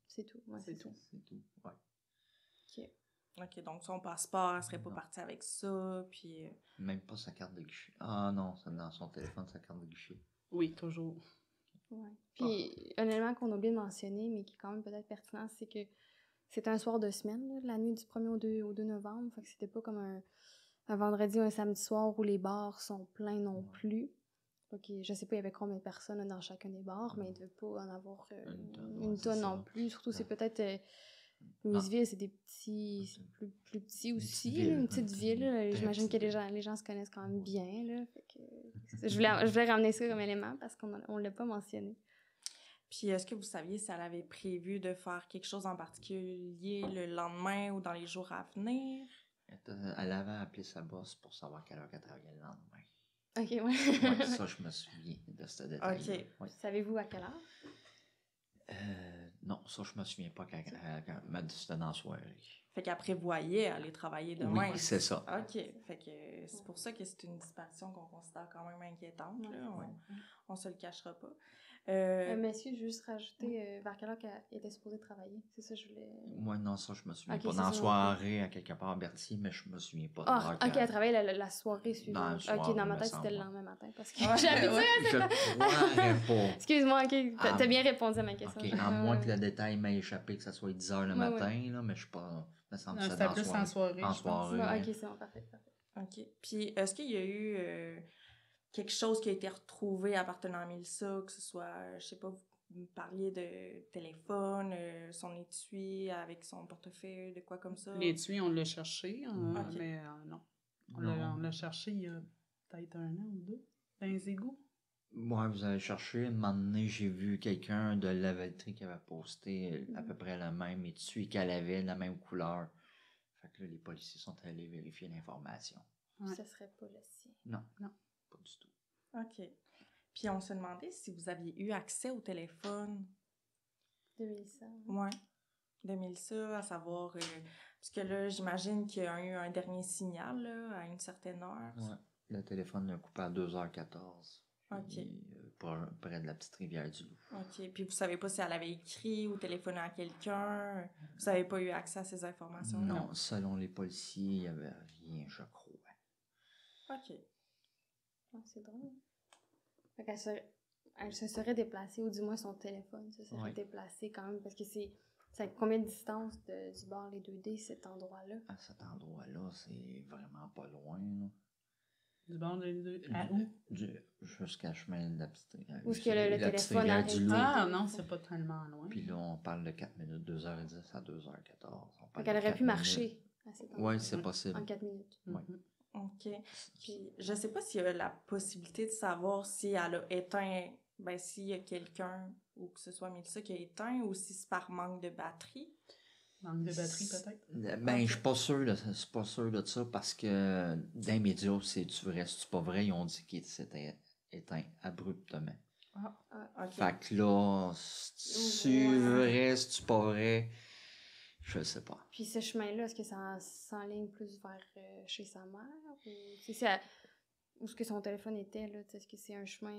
[SPEAKER 1] C'est tout. Ouais,
[SPEAKER 3] C'est
[SPEAKER 1] c'est
[SPEAKER 3] tout.
[SPEAKER 4] C'est tout. Ouais.
[SPEAKER 1] ça. OK.
[SPEAKER 2] OK, donc son passeport, elle serait pas
[SPEAKER 4] Non.
[SPEAKER 2] partie avec ça, puis...
[SPEAKER 4] Même pas sa carte de guichet. Ah non, c'est dans son téléphone, sa carte de guichet.
[SPEAKER 3] Oui, toujours.
[SPEAKER 1] Ouais. Puis, un élément qu'on a oublié de mentionner, mais qui est quand même peut-être pertinent, c'est que c'était un soir de semaine, là, la nuit du 1er au 2 novembre. Fait que c'était pas comme un vendredi ou un samedi soir où les bars sont pleins non plus. Donc, je sais pas, il y avait combien de personnes dans chacun des bars, mais il devait pas en avoir une tonne non plus. Surtout, c'est peut-être... Louisville, c'est des petits... C'est plus petit aussi, une petite ville. J'imagine que les gens se connaissent quand même bien, là. Fait que, je voulais ramener ça comme élément parce qu'on l'a pas mentionné.
[SPEAKER 2] Puis, est-ce que vous saviez si elle avait prévu de faire quelque chose en particulier le lendemain ou dans les jours à venir?
[SPEAKER 4] Elle avait appelé sa boss pour savoir quelle heure qu'elle travaillait le lendemain.
[SPEAKER 1] OK, ouais.
[SPEAKER 4] Ouais, ça, je me souviens de ce détail.
[SPEAKER 2] OK.
[SPEAKER 4] Ouais.
[SPEAKER 1] Savez-vous à quelle heure?
[SPEAKER 4] Non, ça, je me souviens pas mais c'était dans la soirée.
[SPEAKER 2] Fait qu'elle prévoyait aller travailler demain.
[SPEAKER 4] Oui, c'est ça.
[SPEAKER 2] OK. Fait que c'est pour ça que c'est une disparition qu'on considère quand même inquiétante.
[SPEAKER 1] Ouais,
[SPEAKER 2] là. On se le cachera pas.
[SPEAKER 1] Monsieur, je veux juste rajouter vers quelle heure qu'elle était supposée travailler. C'est ça, je voulais...
[SPEAKER 4] Moi, non, ça, je me souviens
[SPEAKER 1] Ok,
[SPEAKER 4] pas.
[SPEAKER 1] c'est
[SPEAKER 4] Dans la
[SPEAKER 1] ça,
[SPEAKER 4] soirée, à quelque part à Berthier, mais je me souviens pas.
[SPEAKER 1] Ah, OK, elle travaillait la soirée suivante. OK, dans ma tête, c'était le lendemain matin. Parce que j'ai habitué à ça.
[SPEAKER 4] Je croirais pas.
[SPEAKER 1] Excuse-moi, OK, t'as bien répondu à ma question.
[SPEAKER 4] OK, à moins que le détail m'ait échappé, que ça soit 10 h le matin, là, mais je suis pas... Me semble que
[SPEAKER 3] Non, c'était plus en soirée.
[SPEAKER 4] En soirée.
[SPEAKER 1] Ouais, OK, c'est bon, parfait.
[SPEAKER 2] OK. Puis, est-ce qu'il y a eu quelque chose qui a été retrouvé appartenant à Mélissa, que ce soit, je sais pas, vous me parliez de téléphone, son étui avec son portefeuille, de quoi comme ça?
[SPEAKER 3] L'étui, on l'a cherché,
[SPEAKER 2] Ok.
[SPEAKER 3] mais non. On l'a cherché il y a peut-être 1 an ou 2, dans les égouts.
[SPEAKER 4] Ouais, vous avez cherché. Un moment donné, j'ai vu quelqu'un de Lavaltrie qui avait posté à peu près le même étui qu'elle avait, la même couleur. Fait que là, les policiers sont allés vérifier l'information.
[SPEAKER 3] Ouais.
[SPEAKER 1] Ça serait pas le sien.
[SPEAKER 4] Non, pas du tout.
[SPEAKER 2] OK. Puis, on se demandait si vous aviez eu accès au téléphone.
[SPEAKER 1] De Mélissa.
[SPEAKER 2] Ouais. De Mélissa, à savoir... parce que là, j'imagine qu'il y a eu un dernier signal, là, à une certaine heure.
[SPEAKER 4] Ouais. Le téléphone l'a coupé à 2h14.
[SPEAKER 2] OK.
[SPEAKER 4] Puis, près de la petite rivière du Loup.
[SPEAKER 2] OK. Puis vous savez pas si elle avait écrit ou téléphoné à quelqu'un? Vous avez pas eu accès à ces informations?
[SPEAKER 4] Non, selon les policiers, il n'y avait rien, je crois.
[SPEAKER 2] OK.
[SPEAKER 1] Ah, c'est drôle. Fait elle se serait déplacée, ou du moins son téléphone se serait déplacé quand même, parce que c'est à combien de distance du bord les 2D, cet endroit-là?
[SPEAKER 4] À cet endroit-là, c'est vraiment pas loin, là.
[SPEAKER 3] Du bord des deux. À où?
[SPEAKER 4] Jusqu'à chemin de la petite.
[SPEAKER 1] Où est-ce que le téléphone arrête?
[SPEAKER 3] Ah non, c'est pas tellement loin.
[SPEAKER 4] Puis là, on parle de 4 minutes, 2h10 à 2h14.
[SPEAKER 1] Fait qu'elle aurait pu marcher à cet endroit.
[SPEAKER 4] Oui, c'est possible.
[SPEAKER 1] En 4 minutes.
[SPEAKER 4] Oui.
[SPEAKER 2] OK. Puis je sais pas s'il y a la possibilité de savoir si elle a éteint, ben s'il y a quelqu'un, ou que ce soit Mélissa qui a éteint, ou si c'est par manque de batterie.
[SPEAKER 3] Manque de batterie, peut-être?
[SPEAKER 4] Ben, je suis pas sûr de ça parce que dans les médias, c'est-tu vrai, c'est-tu pas vrai, ils ont dit qu'il s'était éteint abruptement.
[SPEAKER 2] OK.
[SPEAKER 4] Fait que là, c'est-tu vrai, c'est-tu pas vrai, je sais pas.
[SPEAKER 1] Puis ce chemin-là, est-ce que ça s'enligne plus vers chez sa mère? Ou où est-ce que son téléphone était, là? Est-ce que c'est un chemin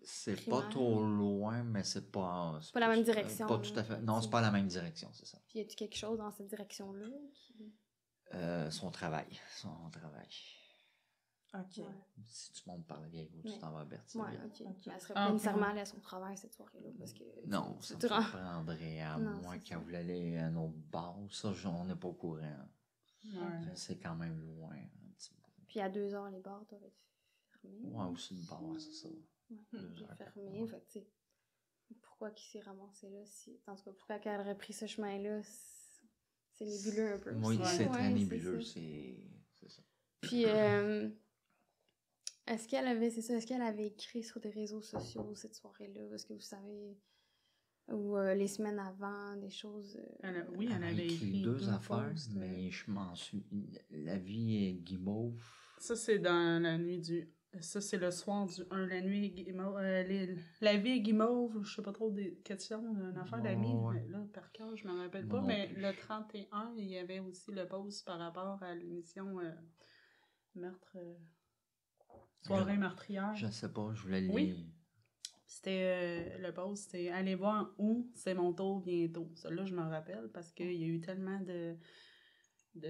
[SPEAKER 4] C'est
[SPEAKER 1] primaire?
[SPEAKER 4] pas trop loin, mais c'est pas...
[SPEAKER 1] Pas la même direction.
[SPEAKER 4] Pas tout à fait. Non, c'est pas la même direction, c'est ça.
[SPEAKER 1] Puis y a-tu quelque chose dans cette direction-là?
[SPEAKER 4] Son travail.
[SPEAKER 2] OK.
[SPEAKER 1] Ouais.
[SPEAKER 4] Si tu montes par la vieille route, tu t'en vas à Berthier.
[SPEAKER 1] Ouais, OK.
[SPEAKER 2] Ok.
[SPEAKER 1] Elle serait pas nécessairement allée à son travail cette soirée-là, parce que...
[SPEAKER 4] Non, ça me
[SPEAKER 1] durant-
[SPEAKER 4] surprendrait à
[SPEAKER 1] Non,
[SPEAKER 4] moins
[SPEAKER 1] c'est
[SPEAKER 4] qu'elle
[SPEAKER 1] ça.
[SPEAKER 4] voulait aller à un autre bar. Ça, on n'est pas au courant.
[SPEAKER 3] Ouais.
[SPEAKER 4] C'est quand même loin, un petit peu.
[SPEAKER 1] Puis à 2h, les bars doivent être fermés.
[SPEAKER 4] Ouais, aussi le bar, c'est ça.
[SPEAKER 1] Ouais,
[SPEAKER 4] 2 heures.
[SPEAKER 1] fermés. Fait que, tu sais, pourquoi qu'il s'est ramassé là? En tout cas, pourquoi qu'elle aurait pris ce chemin-là? C'est nébuleux un peu.
[SPEAKER 4] Oui,
[SPEAKER 1] aussi.
[SPEAKER 4] c'est
[SPEAKER 1] Ouais,
[SPEAKER 4] très nébuleux,
[SPEAKER 1] ça.
[SPEAKER 4] c'est ça.
[SPEAKER 1] Puis, est-ce qu'elle avait écrit sur des réseaux sociaux cette soirée-là? Est-ce que vous savez, ou les semaines avant, des choses...
[SPEAKER 3] Oui, elle avait écrit
[SPEAKER 4] deux
[SPEAKER 3] un
[SPEAKER 4] affaires,
[SPEAKER 3] post,
[SPEAKER 4] mais je m'en suis... La vie est guimauve.
[SPEAKER 3] Ça, c'est dans la nuit du... Ça, c'est le soir du 1, la nuit guimauve. La vie est guimauve, je sais pas trop des questions, une affaire d'amis.
[SPEAKER 4] Ouais.
[SPEAKER 3] Mais là, par cœur, je me rappelle
[SPEAKER 4] Moi
[SPEAKER 3] pas.
[SPEAKER 4] non
[SPEAKER 3] Mais
[SPEAKER 4] plus.
[SPEAKER 3] le 31, il y avait aussi le post par rapport à l'émission Meurtre... Soirée meurtrière.
[SPEAKER 4] Je sais pas, je voulais lire.
[SPEAKER 3] Oui. C'était le post, c'était « Allez voir où, c'est mon tour bientôt ». Ça, là, je me rappelle parce qu'il y a eu tellement de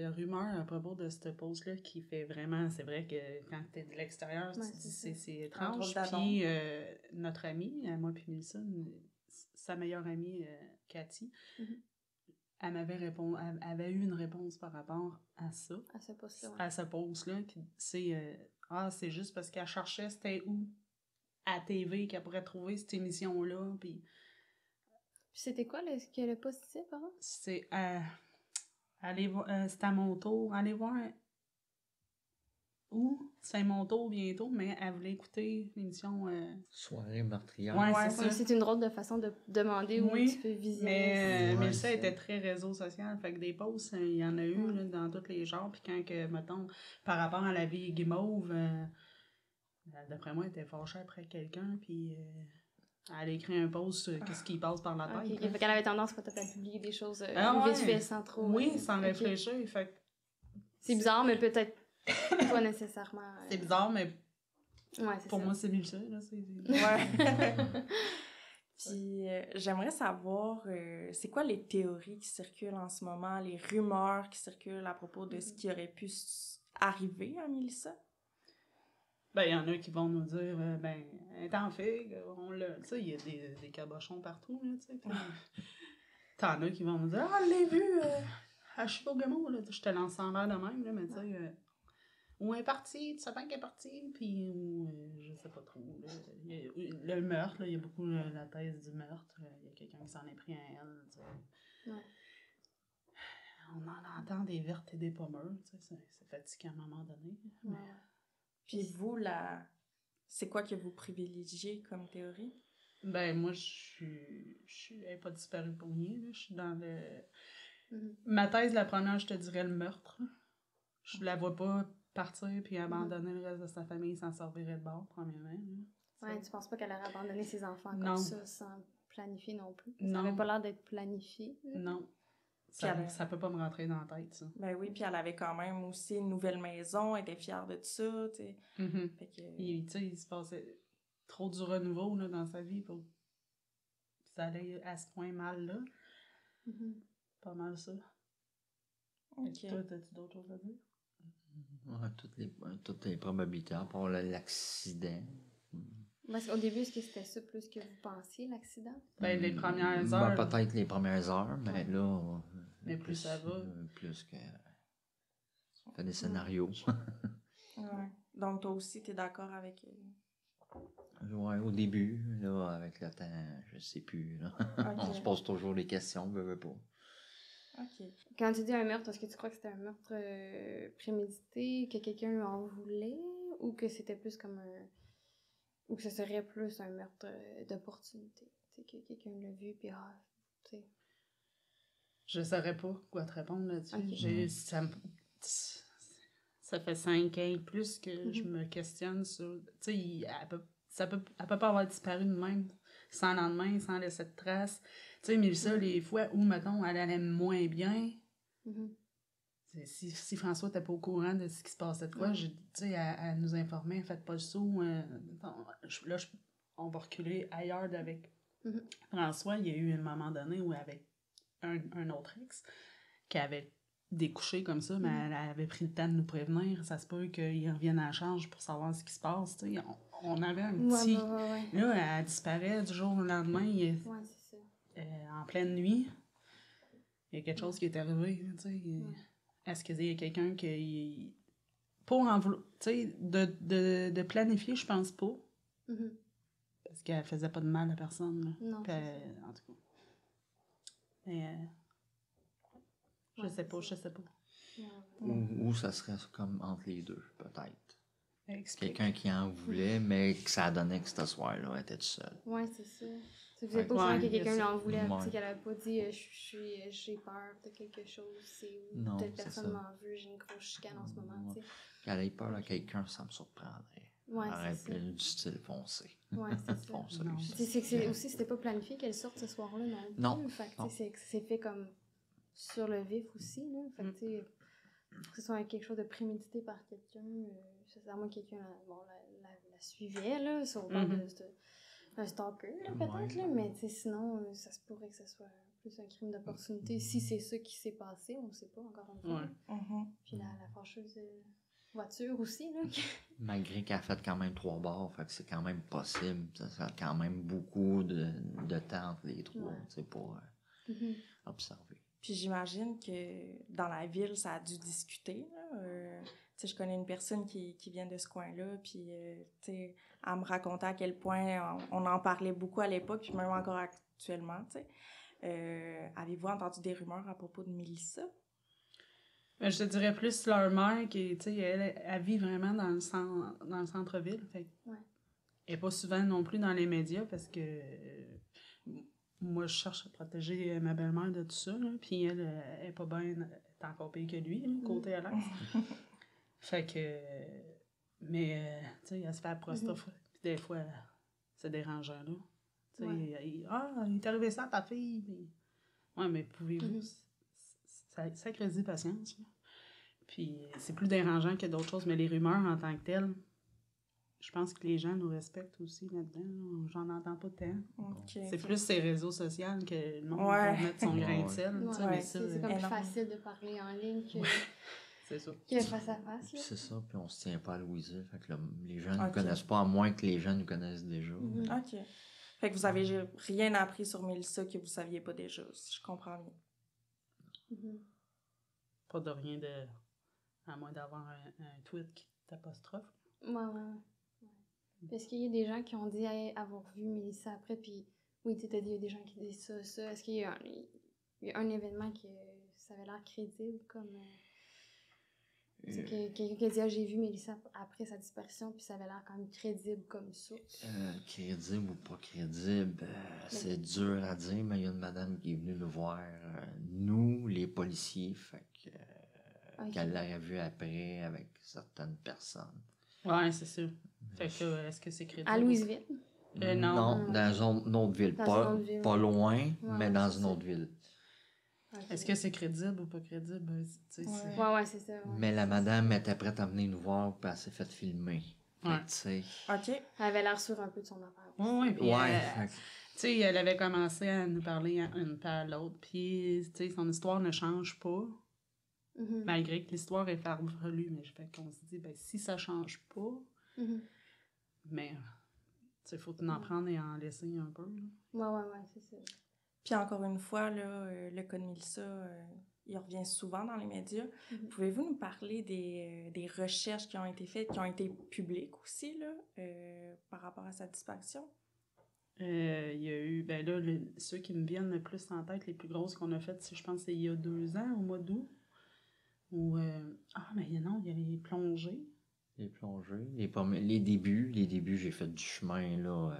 [SPEAKER 3] rumeurs à propos de ce post-là qui fait vraiment... C'est vrai que quand tu es de l'extérieur,
[SPEAKER 1] Ouais,
[SPEAKER 3] tu dis
[SPEAKER 1] c'est
[SPEAKER 3] c'est
[SPEAKER 2] Entre
[SPEAKER 3] étrange.
[SPEAKER 2] autres
[SPEAKER 3] Puis notre amie, moi puis Mélissa, sa meilleure amie, Cathy, elle avait eu une réponse par rapport à ça.
[SPEAKER 1] À ce poste-là, ouais.
[SPEAKER 3] À ce poste-là. C'est juste parce qu'elle cherchait c'était où à TV qu'elle pourrait trouver cette émission-là. Puis
[SPEAKER 1] C'était quoi le poste ici, par exemple?
[SPEAKER 3] c'est c'est à mon tour. Allez voir où c'est mon tour bientôt, mais elle voulait écouter l'émission.
[SPEAKER 4] Soirée meurtrière.
[SPEAKER 3] Ouais,
[SPEAKER 2] Ouais,
[SPEAKER 3] c'est
[SPEAKER 1] Ouais,
[SPEAKER 3] ça.
[SPEAKER 1] c'est une drôle de façon de demander où
[SPEAKER 3] Oui,
[SPEAKER 1] tu peux visionner.
[SPEAKER 3] Mais
[SPEAKER 4] Ouais,
[SPEAKER 3] ça
[SPEAKER 4] c'est-
[SPEAKER 3] était très réseau social. Fait que des posts, il y en a eu là, dans tous les genres. Puis quand, mettons, par rapport à la vie guimauve, d'après moi, elle était fâchée après quelqu'un. Puis elle a écrit un post sur qu'est-ce qui passe par la
[SPEAKER 1] Ok,
[SPEAKER 3] tête.
[SPEAKER 1] ok. Fait qu'elle avait tendance peut-être à publier des choses
[SPEAKER 3] Ah ouais.
[SPEAKER 1] visuelles sans trop...
[SPEAKER 3] Oui, sans
[SPEAKER 1] ok.
[SPEAKER 3] réfléchir. Fait que
[SPEAKER 1] C'est bizarre, mais peut-être pas nécessairement...
[SPEAKER 3] c'est bizarre, mais
[SPEAKER 1] Ouais, c'est
[SPEAKER 3] pour
[SPEAKER 1] ça.
[SPEAKER 3] moi, c'est mieux ça. Là,
[SPEAKER 2] Ouais. Puis j'aimerais savoir, c'est quoi les théories qui circulent en ce moment, les rumeurs qui circulent à propos de ce qui aurait pu arriver à Mélissa?
[SPEAKER 3] Ben, il y en a qui vont nous dire, elle est en figue, on l'a. Tu sais, il y a des cabochons partout, là, tu sais. puis t'en as qui vont nous dire, je l'ai vu à Chibougamau, là. Je te lance en l'air de même, là, mais tu sais, où elle est partie, tu sais pas qu'elle est partie, puis je sais pas trop, là. Le meurtre, là, il y a beaucoup la thèse du meurtre. Il y a quelqu'un qui s'en est pris à elle, tu sais.
[SPEAKER 1] Ouais.
[SPEAKER 3] On en entend des vertes et des pommeurs, tu sais, c'est fatigant à un moment donné.
[SPEAKER 1] Ouais.
[SPEAKER 2] Puis vous, c'est quoi que vous privilégiez comme théorie?
[SPEAKER 3] Ben, moi, elle n'est pas disparue pour rien, là. Je suis dans le...
[SPEAKER 1] Mhm.
[SPEAKER 3] Ma thèse, la première, je te dirais le meurtre. Je la vois pas partir puis abandonner le reste de sa famille sans servir de bord, premièrement. Là.
[SPEAKER 1] Ouais, tu penses pas qu'elle aurait abandonné ses enfants
[SPEAKER 3] Non.
[SPEAKER 1] comme ça, sans planifier non plus? Ça
[SPEAKER 3] Non.
[SPEAKER 1] avait pas l'air d'être planifié.
[SPEAKER 3] Non.
[SPEAKER 2] Puis
[SPEAKER 3] Ça peut pas me rentrer dans la tête, ça.
[SPEAKER 2] Ben oui, puis elle avait quand même aussi une nouvelle maison, elle était fière de ça, tu sais.
[SPEAKER 3] Mhm.
[SPEAKER 2] Fait que...
[SPEAKER 3] Tu sais, il se passait trop du renouveau là, dans sa vie pour que ça allait à ce point mal, là.
[SPEAKER 1] Mhm.
[SPEAKER 3] Pas mal ça.
[SPEAKER 2] Ok.
[SPEAKER 3] Toi, t'as-tu d'autres choses à dire?
[SPEAKER 4] Ouais, toutes les probabilités, à part l'accident.
[SPEAKER 1] Parce qu'au début, est-ce que c'était ça plus que vous pensiez, l'accident?
[SPEAKER 3] Ben, les premières
[SPEAKER 4] Ben,
[SPEAKER 3] heures.
[SPEAKER 4] peut-être les premières heures, mais là...
[SPEAKER 3] Mais plus ça va.
[SPEAKER 4] Plus que... On fait des scénarios.
[SPEAKER 2] Ouais. Donc toi aussi, t'es d'accord avec...
[SPEAKER 4] Ouais, au début, là, avec le temps, je sais plus, là.
[SPEAKER 2] Ok.
[SPEAKER 4] On se pose toujours des questions, veut pas.
[SPEAKER 2] Ok.
[SPEAKER 1] Quand tu dis un meurtre, est-ce que tu crois que c'était un meurtre prémédité, que quelqu'un en voulait, ou que c'était plus comme un... ou que ce serait plus un meurtre d'opportunité? Tu sais, que quelqu'un l'a vu, puis tu sais...
[SPEAKER 3] Je saurais pas quoi te répondre là-dessus.
[SPEAKER 1] Ok.
[SPEAKER 3] Ça fait 5 ans et plus que je me questionne sur... Tu sais, elle peut pas avoir disparu de même, sans lendemain, sans laisser de traces. Tu sais, Mélissa, les fois où, mettons, elle allait moins bien, si François n'était pas au courant de ce qui se passait de quoi, tu sais, elle nous informait, faites pas le saut. On va reculer ailleurs avec François. Il y a eu un moment donné où, avec un autre ex, qui avait découché comme ça, mais elle avait pris le temps de nous prévenir. Ça se peut qu'il revienne à la charge pour savoir ce qui se passe. Tu sais. On avait un petit...
[SPEAKER 1] Ouais.
[SPEAKER 3] Là, elle disparaît du jour au lendemain.
[SPEAKER 1] Ouais, c'est ça.
[SPEAKER 3] En pleine nuit. Il y a quelque chose qui est arrivé. Tu sais. Est-ce qu'il y a quelqu'un qui... Pour en vouloir... Tu sais, de planifier, je pense pas. Parce qu'elle faisait pas de mal à personne. Là.
[SPEAKER 1] Non,
[SPEAKER 3] Puis,
[SPEAKER 1] c'est ça.
[SPEAKER 3] en tout cas. Mais... Je sais pas.
[SPEAKER 4] Ou ça serait comme entre les deux, peut-être.
[SPEAKER 3] Explique.
[SPEAKER 4] Quelqu'un qui en voulait, mais que ça donnait que ce soir-là, elle était toute seule.
[SPEAKER 1] Ouais, c'est ça. Vous n'êtes pas au courant que quelqu'un l'en voulait,
[SPEAKER 4] Ouais.
[SPEAKER 1] tu sais, qu'elle avait pas dit j'ai peur de quelque chose, c'est où
[SPEAKER 4] Non,
[SPEAKER 1] telle
[SPEAKER 4] c'est
[SPEAKER 1] personne
[SPEAKER 4] ça.
[SPEAKER 1] m'en veut, j'ai une grosse chicane en ce moment, tu sais.
[SPEAKER 4] Qu'elle ait peur à quelqu'un, ça me surprendrait.
[SPEAKER 1] Ouais,
[SPEAKER 4] Elle aurait
[SPEAKER 1] c'est ça.
[SPEAKER 4] plus du style foncé.
[SPEAKER 1] Ouais, c'est ça.
[SPEAKER 4] Fonceuse.
[SPEAKER 3] Non.
[SPEAKER 1] C'est que aussi, c'était pas planifié qu'elle sorte ce soir-là non plus.
[SPEAKER 4] Non,
[SPEAKER 1] Fait que,
[SPEAKER 4] non.
[SPEAKER 1] tu sais, c'est fait comme sur le vif aussi, là. Fait que, tu sais, que ce soit quelque chose de prémédité par quelqu'un, c'est à moins que quelqu'un la suivait, là, sur le bord de un stalker, là, peut-être, là. Mais, tu sais, sinon, ça se pourrait que ce soit plus un crime d'opportunité. Si c'est ça qui s'est passé, on sait pas, encore une fois.
[SPEAKER 3] Ouais.
[SPEAKER 1] Puis la fâcheuse voiture aussi, là.
[SPEAKER 4] Malgré qu'elle a fait quand même 3 bars, fait que c'est quand même possible. Ça fait quand même beaucoup de temps entre les trois, tu sais, pour observer.
[SPEAKER 2] Puis j'imagine que dans la ville, ça a dû discuter, là. Tu sais, je connais une personne qui vient de ce coin-là, puis, tu sais, elle me racontait à quel point on en parlait beaucoup à l'époque, puis même encore actuellement, tu sais. Avez-vous entendu des rumeurs à propos de Mélissa?
[SPEAKER 3] Ben, je te dirais plus leur mère qui, tu sais, elle vit vraiment dans le centre-ville. Fait que
[SPEAKER 1] Ouais.
[SPEAKER 3] elle n'est pas souvent non plus dans les médias parce que moi, je cherche à protéger ma belle-mère de tout ça. Là, puis elle est pas bien, elle est encore pire que lui, là, côté Alex. Fait que. Mais, tu sais, elle se fait apostropher. Puis des fois, c'est dérangeant, là. Tu sais, il est arrivé ça à ta fille. Puis... Ouais, mais pouvez-vous. Ça crée patience. Là. Puis c'est plus dérangeant que d'autres choses, mais les rumeurs en tant que telles, je pense que les gens nous respectent aussi là-dedans. Là. J'en entends pas tant.
[SPEAKER 2] Okay,
[SPEAKER 3] c'est plus ces réseaux sociaux que le monde
[SPEAKER 2] ouais.
[SPEAKER 3] va mettre son grain de sel.
[SPEAKER 1] Ouais,
[SPEAKER 3] Mais ça,
[SPEAKER 1] c'est comme plus facile de parler en ligne que,
[SPEAKER 3] c'est ça.
[SPEAKER 1] que face à face. Là.
[SPEAKER 4] C'est ça, puis on se tient pas à Louisville. Fait que les gens ne nous connaissent pas, à moins que les gens nous connaissent déjà.
[SPEAKER 2] OK. Fait que vous avez rien appris sur Mélissa que vous saviez pas déjà, si je comprends bien.
[SPEAKER 3] Pas de rien de... À moins d'avoir un tweet qui t'apostrophe.
[SPEAKER 1] Ouais. Parce qu'il y a des gens qui ont dit avoir vu Mélissa après, puis oui, tu t'as dit, il y a des gens qui disent ça. Est-ce qu'il y a un événement que ça avait l'air crédible, comme... quelqu'un qui a dit, j'ai vu Mélissa après sa disparition, puis ça avait l'air quand même crédible comme source.
[SPEAKER 4] Crédible ou pas crédible, c'est dur à dire, mais il y a une madame qui est venue nous voir, nous, les policiers, fait que... qu'elle l'aurait vu après avec certaines personnes.
[SPEAKER 3] Ouais, c'est sûr. Fait que, est-ce que c'est crédible?
[SPEAKER 1] À Louisville?
[SPEAKER 3] Non.
[SPEAKER 4] Dans une autre ville. Pas loin, mais dans une autre ville.
[SPEAKER 1] Okay.
[SPEAKER 3] Est-ce que c'est crédible ou pas crédible?
[SPEAKER 1] Ouais, c'est ça. Ouais.
[SPEAKER 4] Mais la madame était prête à venir nous voir, puis elle s'est fait filmer.
[SPEAKER 3] Ouais.
[SPEAKER 4] Fait que,
[SPEAKER 2] OK.
[SPEAKER 1] Elle avait l'air sûre un peu de son affaire.
[SPEAKER 3] Oui, puis
[SPEAKER 4] ouais.
[SPEAKER 3] tu sais, elle avait commencé à nous parler une par l'autre, puis tu sais, son histoire ne change pas. Malgré que l'histoire est farfelue, mais fait qu'on se dit, ben si ça change pas, mais tu sais, faut en prendre et en laisser un peu.
[SPEAKER 1] Ouais, c'est ça.
[SPEAKER 2] Puis encore une fois, là, le cas de Mélissa, il revient souvent dans les médias. Pouvez-vous nous parler des recherches qui ont été faites, qui ont été publiques aussi, là, par rapport à sa disparition?
[SPEAKER 3] Il y a eu, ben là, ceux qui me viennent le plus en tête, les plus grosses qu'on a faites, je pense que c'est il y a 2 ans, au mois d'août. Où, mais non, il y avait les plongées.
[SPEAKER 4] Les plongées, les débuts, j'ai fait du chemin, là.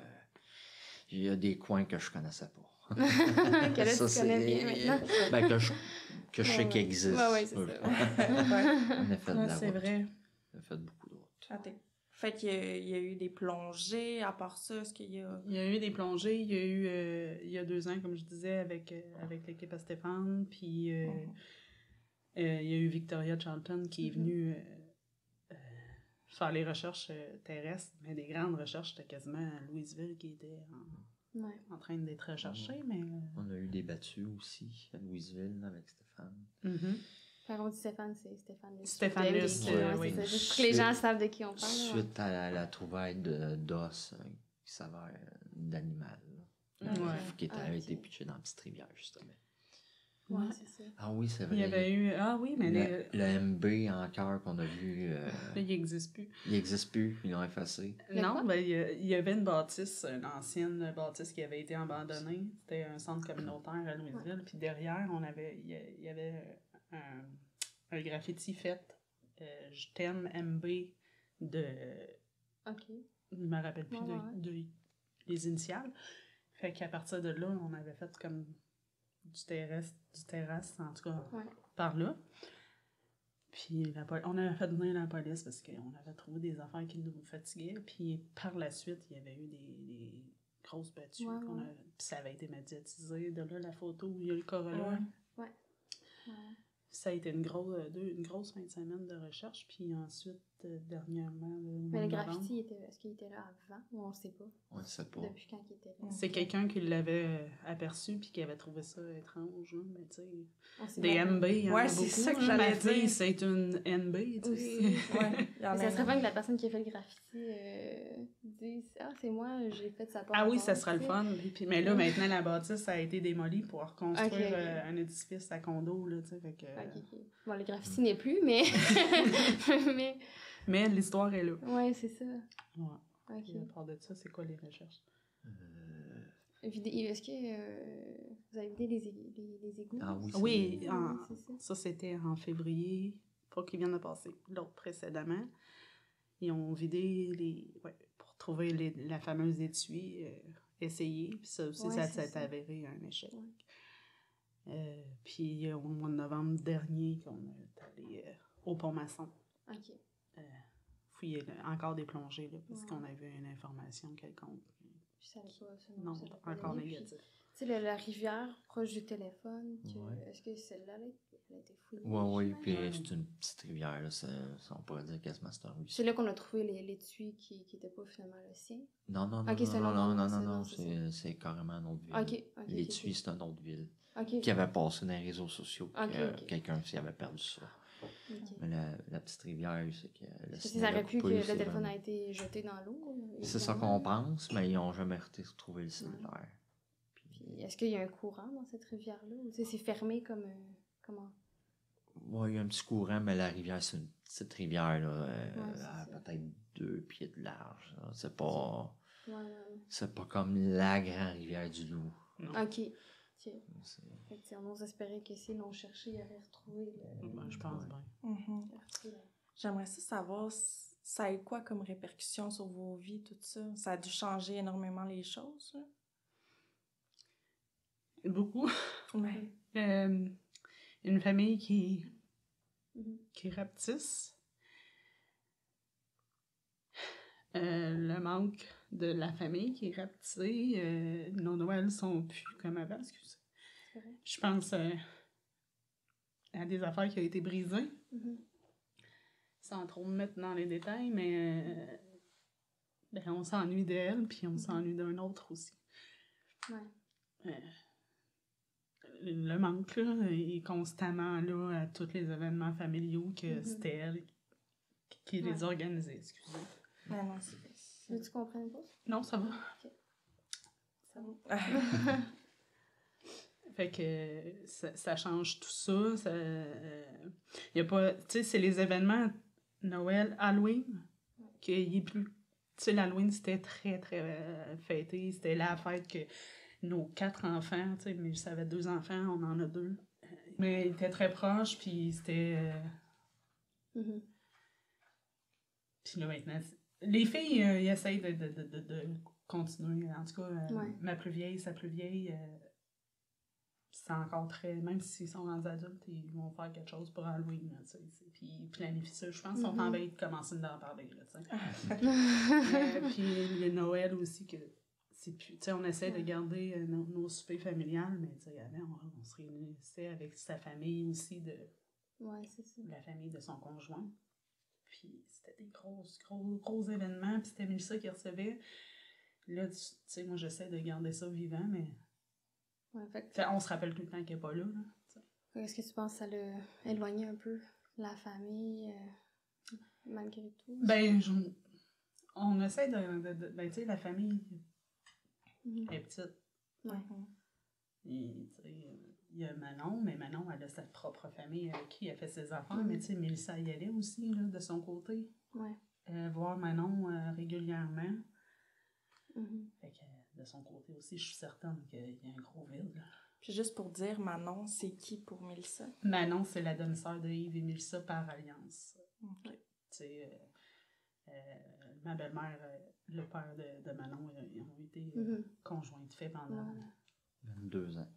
[SPEAKER 4] Il y a des coins que je connaissais pas.
[SPEAKER 1] Que là, tu connais bien maintenant.
[SPEAKER 4] Ben, que je sais qu'ils existent.
[SPEAKER 1] Ouais, c'est ça.
[SPEAKER 4] On a fait de la
[SPEAKER 3] c'est
[SPEAKER 4] route.
[SPEAKER 3] vrai.
[SPEAKER 4] On a fait beaucoup de route.
[SPEAKER 2] Fait qu'il y a eu des plongées, à part ça, est-ce qu'il y a...
[SPEAKER 3] Il y a eu des plongées, il y a eu, il y a 2 ans, comme je disais, avec l'équipe à Stéphane, puis il y a eu Victoria Charlton qui est venue faire les recherches terrestres, mais des grandes recherches, c'était quasiment à Louisville qui était en train d'être recherchée, mais...
[SPEAKER 4] On a eu des battues aussi à Louisville avec Stéphane.
[SPEAKER 1] Quand on dit Stéphane, c'est Stéphane Luce.
[SPEAKER 3] Stéphane Luce, oui.
[SPEAKER 1] C'est juste pour que les gens savent de qui on parle.
[SPEAKER 4] Suite à la trouvaille d'os qui s'avère d'animal. Qui a été pitché dans la petite rivière, justement.
[SPEAKER 1] Ouais, c'est ça.
[SPEAKER 4] Ah oui, c'est vrai.
[SPEAKER 3] Il y avait eu... Ah oui, mais...
[SPEAKER 4] Le MB en cœur qu'on a vu...
[SPEAKER 3] Là, il n'existe plus.
[SPEAKER 4] Il n'existe plus, ils l'ont effacé.
[SPEAKER 3] Non, ben il y avait une bâtisse, une ancienne bâtisse qui avait été abandonnée. C'était un centre communautaire à Louisville. Puis derrière, il y avait un graffiti fait « Je t'aime, MB » de...
[SPEAKER 1] OK.
[SPEAKER 3] Je ne me rappelle plus des initiales. Fait qu'à partir de là, on avait fait comme du terrasse, en tout cas, par là. Puis on avait fait venir la police parce qu'on avait trouvé des affaires qui nous fatiguaient. Puis par la suite, il y avait eu des grosses battues. Puis ça avait été médiatisé. De là, la photo où il y a le Corolla. Ça a été une grosse fin de semaine de recherche. Puis ensuite, dernièrement. Là, au
[SPEAKER 1] Mais
[SPEAKER 3] mois
[SPEAKER 1] le
[SPEAKER 3] de novembre.
[SPEAKER 1] graffiti, est-ce qu'il était là avant ou on ne sait pas?
[SPEAKER 4] On ne sait pas.
[SPEAKER 1] Depuis quand il était là?
[SPEAKER 3] C'est quelqu'un qui l'avait aperçu puis qui avait trouvé ça étrange. Hein, mais tu sais,
[SPEAKER 1] On sait
[SPEAKER 3] des
[SPEAKER 1] pas.
[SPEAKER 3] MB, il y en
[SPEAKER 2] Ouais,
[SPEAKER 3] a
[SPEAKER 2] c'est
[SPEAKER 3] beaucoup.
[SPEAKER 2] ça que
[SPEAKER 3] hein.
[SPEAKER 2] j'allais
[SPEAKER 3] Ma fille,
[SPEAKER 2] dire.
[SPEAKER 3] c'est une NB, tu sais.
[SPEAKER 1] Aussi.
[SPEAKER 2] Ouais, il y en
[SPEAKER 1] Mais
[SPEAKER 2] a
[SPEAKER 1] ça serait
[SPEAKER 2] une.
[SPEAKER 1] fun que la personne qui a fait le graffiti dise « Ah, c'est moi, j'ai fait sa part. »
[SPEAKER 3] Ah oui, ça serait le fun. Puis, mais là,
[SPEAKER 1] Ouais.
[SPEAKER 3] maintenant, la bâtisse a été démolie pour reconstruire
[SPEAKER 1] Ok, ok.
[SPEAKER 3] un édifice à condo. Là, tu sais, fait que,
[SPEAKER 1] Ok, ok. Bon, le graffiti n'est plus, mais... mais...
[SPEAKER 3] mais l'histoire est là.
[SPEAKER 1] Ouais, c'est ça.
[SPEAKER 3] Ouais.
[SPEAKER 1] Ok.
[SPEAKER 3] Puis, à part de ça, c'est quoi les recherches?
[SPEAKER 1] Est-ce que vous avez vidé les égouts?
[SPEAKER 4] Ah oui,
[SPEAKER 3] Oui,
[SPEAKER 1] c'est ça.
[SPEAKER 3] ça c'était en février, pas qu'il vient de passer, l'autre précédemment. Ils ont vidé pour trouver la fameuse étui, essayé, puis ça aussi,
[SPEAKER 1] Ouais,
[SPEAKER 3] ça
[SPEAKER 1] c'est
[SPEAKER 3] s'est
[SPEAKER 1] ça.
[SPEAKER 3] avéré un échec.
[SPEAKER 1] Ouais.
[SPEAKER 3] Puis au mois de novembre dernier, qu'on est allé au Pont-Maçon,
[SPEAKER 1] Ok.
[SPEAKER 3] fouiller encore des plongées, là, parce
[SPEAKER 1] Ouais.
[SPEAKER 3] qu'on avait une information quelconque.
[SPEAKER 1] Je savais pas ça.
[SPEAKER 3] Non,
[SPEAKER 1] ça l'a pas
[SPEAKER 3] encore
[SPEAKER 1] donné. Puis,
[SPEAKER 3] négatif.
[SPEAKER 1] tu sais, la rivière proche du téléphone,
[SPEAKER 4] Ouais.
[SPEAKER 1] est-ce que celle-là, elle a été fouillée?
[SPEAKER 4] Oui,
[SPEAKER 1] j'imagine?
[SPEAKER 4] puis
[SPEAKER 3] Ouais.
[SPEAKER 4] c'est une petite rivière, là, on pourrait dire quasiment c'est un
[SPEAKER 1] C'est
[SPEAKER 4] ruisseau.
[SPEAKER 1] là qu'on a trouvé l'étui qui n'était pas finalement le sien.
[SPEAKER 4] Non, non, non,
[SPEAKER 1] Ok, c'est un
[SPEAKER 4] non,
[SPEAKER 1] autre
[SPEAKER 4] non,
[SPEAKER 1] endroit,
[SPEAKER 4] non,
[SPEAKER 1] c'est-
[SPEAKER 4] non,
[SPEAKER 1] non, c'est
[SPEAKER 4] c'est carrément une autre ville.
[SPEAKER 1] Ok, ok.
[SPEAKER 4] L'étui,
[SPEAKER 1] ok,
[SPEAKER 4] c'est une autre ville.
[SPEAKER 1] ok.
[SPEAKER 4] Qui avait passé dans les réseaux sociaux,
[SPEAKER 1] Ok,
[SPEAKER 4] que
[SPEAKER 1] ok.
[SPEAKER 4] quelqu'un s'y avait perdu ça.
[SPEAKER 1] Ok.
[SPEAKER 4] Mais la petite rivière, c'est que le
[SPEAKER 1] Est-ce que ça
[SPEAKER 4] signal a
[SPEAKER 1] aurait pu que
[SPEAKER 4] coupé,
[SPEAKER 1] le
[SPEAKER 4] c'est
[SPEAKER 1] téléphone
[SPEAKER 4] vraiment-
[SPEAKER 1] a été jeté dans l'eau?
[SPEAKER 4] C'est ça qu'on pense, mais ils n'ont jamais retrouvé le cellulaire.
[SPEAKER 1] Puis, est-ce qu'il y a un courant dans cette rivière-là? Ou tu sais, c'est fermé comme... comment?
[SPEAKER 4] Oui, il y a un petit courant, mais la rivière, c'est une petite rivière, là,
[SPEAKER 1] c'est
[SPEAKER 4] à
[SPEAKER 1] ça.
[SPEAKER 4] peut-être 2 pieds de large. Là. C'est pas,
[SPEAKER 1] Ouais.
[SPEAKER 4] c'est pas comme la grande rivière du Loup.
[SPEAKER 3] Non.
[SPEAKER 1] Ok. Ok.
[SPEAKER 4] C'est-
[SPEAKER 1] Fait que, tu sais, on ose espérer que s'ils l'ont cherché, ils auraient retrouvé
[SPEAKER 3] Ben, je pense
[SPEAKER 4] Ouais.
[SPEAKER 3] bien.
[SPEAKER 2] Mhm.
[SPEAKER 1] ils auraient retrouvé la-
[SPEAKER 2] J'aimerais savoir, ça a eu quoi comme répercussion sur vos vies, tout ça? Ça a dû changer énormément les choses, là?
[SPEAKER 3] Beaucoup.
[SPEAKER 2] Ouais.
[SPEAKER 3] Une famille qui
[SPEAKER 1] Mhm.
[SPEAKER 3] rapetisse. Le manque de la famille qui est rapetissée. Nos Noëls sont plus comme avant, excusez.
[SPEAKER 1] C'est vrai?
[SPEAKER 3] Je pense à des affaires qui ont été brisées,
[SPEAKER 1] Mhm.
[SPEAKER 3] sans trop me mettre dans les détails, mais ben, on s'ennuie d'elle, puis on s'ennuie d'un autre aussi.
[SPEAKER 1] Ouais.
[SPEAKER 3] Le manque, là, est constamment là à tous les événements familiaux que c'était elle qui les
[SPEAKER 1] Ouais.
[SPEAKER 3] organisait, excusez.
[SPEAKER 2] Ah non, c'est...
[SPEAKER 1] Veux-tu qu'on prenne une pause?
[SPEAKER 3] Non, ça va.
[SPEAKER 1] Ça va.
[SPEAKER 3] Fait que ça change tout ça. Y a pas, tu sais, c'est les événements Noël, Halloween, qu'il est plus. Tu sais, l'Halloween, c'était très, très fêté. C'était la fête que nos 4 enfants, tu sais, mais ça avait 2 enfants, on en a 2. Mais ils étaient très proches, puis c'était.
[SPEAKER 1] Mhm.
[SPEAKER 3] Puis là, maintenant, les filles, ils essayent de continuer. En tout cas,
[SPEAKER 1] Ouais.
[SPEAKER 3] ma plus vieille, sa plus vieille, c'est encore très... Même s'ils sont rendus adultes, ils vont faire quelque chose pour Halloween, là, tu sais. Puis ils planifient ça. Je pense qu'ils sont en veille de commencer d'en parler, là, tu sais. Puis les Noël aussi, que c'est plus... Tu sais, on essaie de garder nos soupers familiales, mais tu sais, avant, on se réunissait avec sa famille aussi,
[SPEAKER 1] Ouais, c'est ça.
[SPEAKER 3] la famille de son conjoint. Puis c'était des gros événements, puis c'était Mélissa qui recevait. Là, tu sais, moi, j'essaie de garder ça vivant, mais
[SPEAKER 1] Ouais, fait que-
[SPEAKER 3] fait, on se rappelle tout le temps qu'elle n'est pas là. Tu sais.
[SPEAKER 1] Est-ce que tu penses que ça l'a éloigné un peu la famille, malgré tout?
[SPEAKER 3] Ben, on essaie ben, tu sais, la famille
[SPEAKER 1] Mhm.
[SPEAKER 3] est petite.
[SPEAKER 1] Ouais.
[SPEAKER 3] Et, tu sais, il y a Manon, mais Manon, elle a sa propre famille avec qui elle fait ses affaires.
[SPEAKER 1] Mhm.
[SPEAKER 3] Mais tu sais, Mélissa y allait aussi, là, de son côté.
[SPEAKER 1] Ouais.
[SPEAKER 3] Voir Manon régulièrement.
[SPEAKER 1] Mhm.
[SPEAKER 3] Fait que de son côté aussi, je suis certaine qu'il y a un gros vide. Là.
[SPEAKER 2] Puis juste pour dire, Manon, c'est qui pour Mélissa?
[SPEAKER 3] Manon, c'est la demi-sœur de Yves et Mélissa par alliance.
[SPEAKER 2] Ok.
[SPEAKER 3] Tu sais, ma belle-mère, le père de Manon, ils ont été conjoints de fait pendant...
[SPEAKER 1] Ouais.
[SPEAKER 4] 22 ans.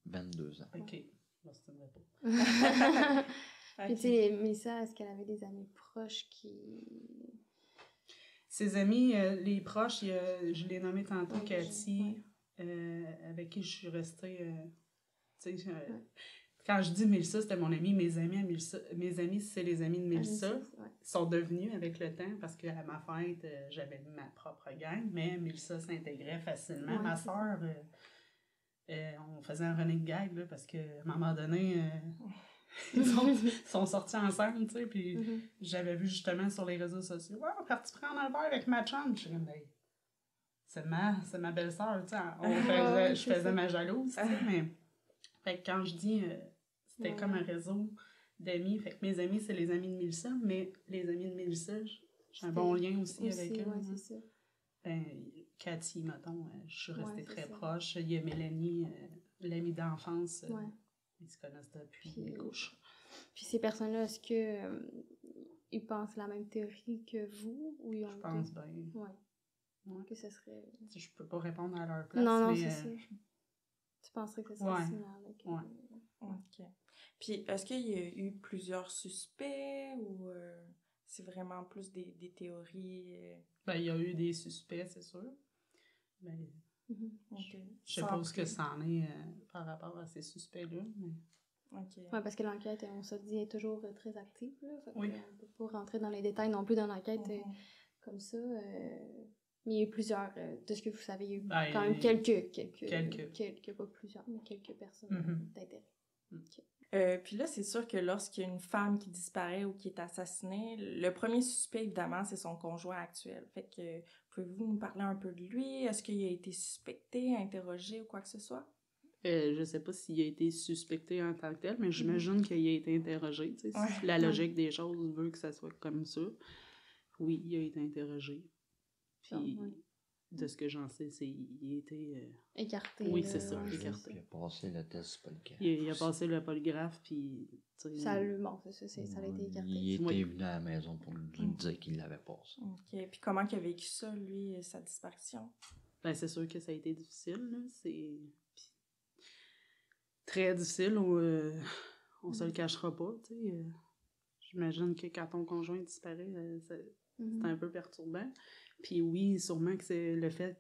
[SPEAKER 4] 22 ans.
[SPEAKER 3] OK. Là, c'est une réponse.
[SPEAKER 1] Puis, tu sais, Mélissa, est-ce qu'elle avait des amis proches qui.
[SPEAKER 3] Ses amis, les proches, je l'ai nommé tantôt,
[SPEAKER 1] Ouais,
[SPEAKER 3] Cathy, avec qui je suis restée... tu sais, Quand je dis Mélissa, c'était mon ami, mes amis, mes amis, c'est les amis de Mélissa.
[SPEAKER 1] Ouais.
[SPEAKER 3] Sont devenus avec le temps parce qu'à ma fête, j'avais ma propre gang, mais Mélissa s'intégrait facilement.
[SPEAKER 1] Ouais,
[SPEAKER 3] ma
[SPEAKER 1] c'est
[SPEAKER 3] soeur, on faisait un running gag là, parce qu'à un moment donné, ils sont sortis ensemble, tu sais, puis j'avais vu justement sur les réseaux sociaux, ouais, on est parti prendre un verre avec ma chum. Je suis comme, hey, c'est ma belle-sœur, tu sais. Je faisais ma jalouse, tu sais, mais fait que quand je dis, c'était comme un réseau d'amis, fait que mes amis, c'est les amis de Mélissa, mais les amis de Mélissa, j'ai un bon lien aussi avec eux.
[SPEAKER 1] Ouais, c'est ça.
[SPEAKER 3] Ben, Cathy, mettons, je suis restée très
[SPEAKER 1] ça.
[SPEAKER 3] proche. Il y a Mélanie, l'amie d'enfance.
[SPEAKER 1] Ouais.
[SPEAKER 3] Ils se connaissent depuis les couches.
[SPEAKER 1] Puis ces personnes-là, est-ce que ils pensent la même théorie que vous? Ou ils ont
[SPEAKER 3] Je pense bien.
[SPEAKER 1] Ouais. Que ce serait...
[SPEAKER 3] Je peux pas répondre à leur place,
[SPEAKER 1] non,
[SPEAKER 3] mais...
[SPEAKER 1] c'est ça. Tu penserais que ce serait similaire?
[SPEAKER 2] Ouais. OK. Puis, est-ce qu'il y a eu plusieurs suspects ou c'est vraiment plus des théories?
[SPEAKER 3] Ben, il y a eu des suspects, c'est sûr. Ben,
[SPEAKER 2] okay.
[SPEAKER 3] Je sais pas ce que ça en est par rapport à ces suspects-là, mais...
[SPEAKER 2] OK.
[SPEAKER 1] Oui, parce que l'enquête, on se dit, est toujours très active. Là,
[SPEAKER 3] oui.
[SPEAKER 1] On ne peut pas rentrer dans les détails non plus dans l'enquête comme ça. Mais il y a eu plusieurs, de ce que vous savez, il y a eu quand même quelques, pas plusieurs, mais quelques personnes d'intérêt.
[SPEAKER 2] Puis là, c'est sûr que lorsqu'il y a une femme qui disparaît ou qui est assassinée, le premier suspect, évidemment, c'est son conjoint actuel. Fait que, pouvez-vous nous parler un peu de lui? Est-ce qu'il a été suspecté, interrogé ou quoi que ce soit?
[SPEAKER 3] Je sais pas s'il a été suspecté en tant que tel, mais j'imagine qu'il a été interrogé. Si la logique des choses veut que ça soit comme ça. Oui, il a été interrogé. Puis, de ce que j'en sais, il a été...
[SPEAKER 1] écarté.
[SPEAKER 3] Oui, c'est ça, écarté.
[SPEAKER 4] Il a passé le test polygraphe.
[SPEAKER 3] Il a passé le polygraphe, puis...
[SPEAKER 1] Ça a été écarté.
[SPEAKER 4] Il était venu à la maison pour nous dire qu'il l'avait passé.
[SPEAKER 2] OK. Puis comment il a vécu ça, lui, sa disparition?
[SPEAKER 3] Ben, c'est sûr que ça a été difficile, là. C'est... très difficile, on se le cachera pas, tu sais. J'imagine que quand ton conjoint disparaît, c'est un peu perturbant. Puis oui, sûrement que c'est le fait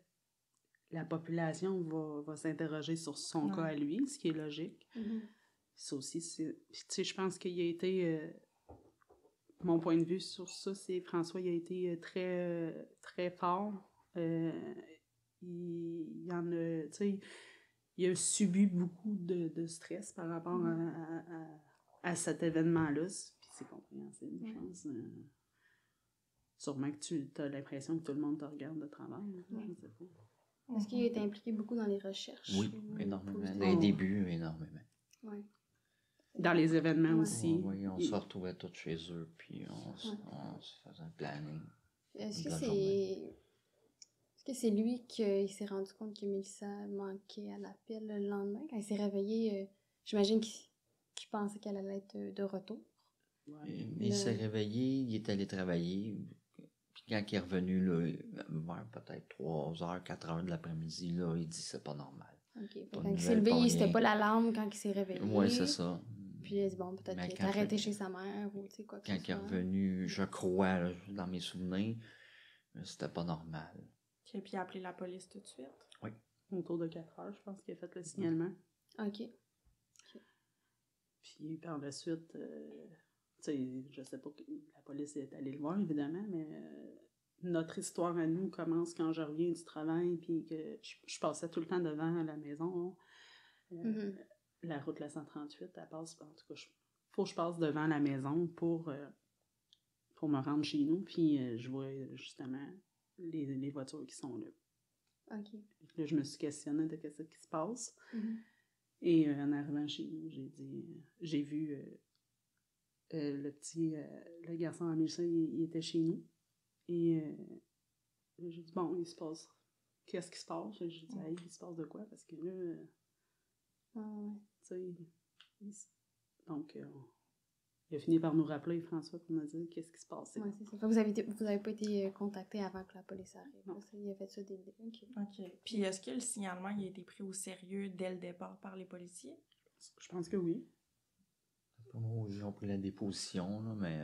[SPEAKER 3] la population va s'interroger sur son cas à lui, ce qui est logique. Ça aussi, tu sais, je pense qu'il a été... mon point de vue sur ça, c'est François, il a été très, très fort. Il y en a, tu sais... Il a subi beaucoup de stress par rapport à cet événement-là. Puis c'est compréhensible, je pense. Sûrement que tu as l'impression que tout le monde te regarde de travers. Je sais pas.
[SPEAKER 1] Est-ce qu'il a été impliqué beaucoup dans les recherches?
[SPEAKER 4] Oui, énormément. Dans les débuts, énormément.
[SPEAKER 1] Oui.
[SPEAKER 3] Dans les événements aussi.
[SPEAKER 4] Oui, on se retrouvait tous chez eux, puis on se faisait un planning.
[SPEAKER 1] Est-ce que c'est lui qui s'est rendu compte que Mélissa manquait à l'appel le lendemain? Quand il s'est réveillé, j'imagine qu'il pensait qu'elle allait être de retour.
[SPEAKER 4] Ouais. Il s'est réveillé, il est allé travailler. Puis quand il est revenu, là, vers peut-être 3h, 4h de l'après-midi, là, il dit c'est pas normal.
[SPEAKER 1] OK. Quand il s'est levé, c'était pas l'alarme quand il s'est réveillé.
[SPEAKER 4] Oui, c'est ça.
[SPEAKER 1] Puis il a dit, bon, peut-être qu'il est arrêté chez sa mère ou tu sais quoi que ce soit.
[SPEAKER 4] Quand il est revenu, je crois, là, dans mes souvenirs, c'était pas normal.
[SPEAKER 2] Okay, puis il a appelé la police tout de suite?
[SPEAKER 4] Oui.
[SPEAKER 3] Autour de 4h, je pense qu'il a fait le signalement.
[SPEAKER 1] OK.
[SPEAKER 3] Puis par la suite, tu sais, je sais pas que la police est allée le voir, évidemment, mais notre histoire à nous commence quand je reviens du travail, puis que je passais tout le temps devant la maison. La route la 138, elle passe, en tout cas, faut que je passe devant la maison pour me rendre chez nous, puis je vois justement les voitures qui sont là.
[SPEAKER 1] OK.
[SPEAKER 3] Là, je me suis questionnée de ce qui se passe. Et en arrivant chez nous, j'ai vu le garçon à Mélissa, il était chez nous. Et j'ai dit, bon, il se passe, qu'est-ce qui se passe? J'ai dit, hey, il se passe de quoi? Parce que là, tu sais, donc, il a fini par nous rappeler, François, pour nous dire qu'est-ce qui se passait.
[SPEAKER 1] Oui, c'est ça. Vous avez pas été contacté avant que la police arrive.
[SPEAKER 3] Non.
[SPEAKER 1] Il a fait ça dès le début.
[SPEAKER 2] OK. Puis est-ce que le signalement il a été pris au sérieux dès le départ par les policiers?
[SPEAKER 3] Je pense que oui.
[SPEAKER 4] Oui, ils ont pris la déposition, là, mais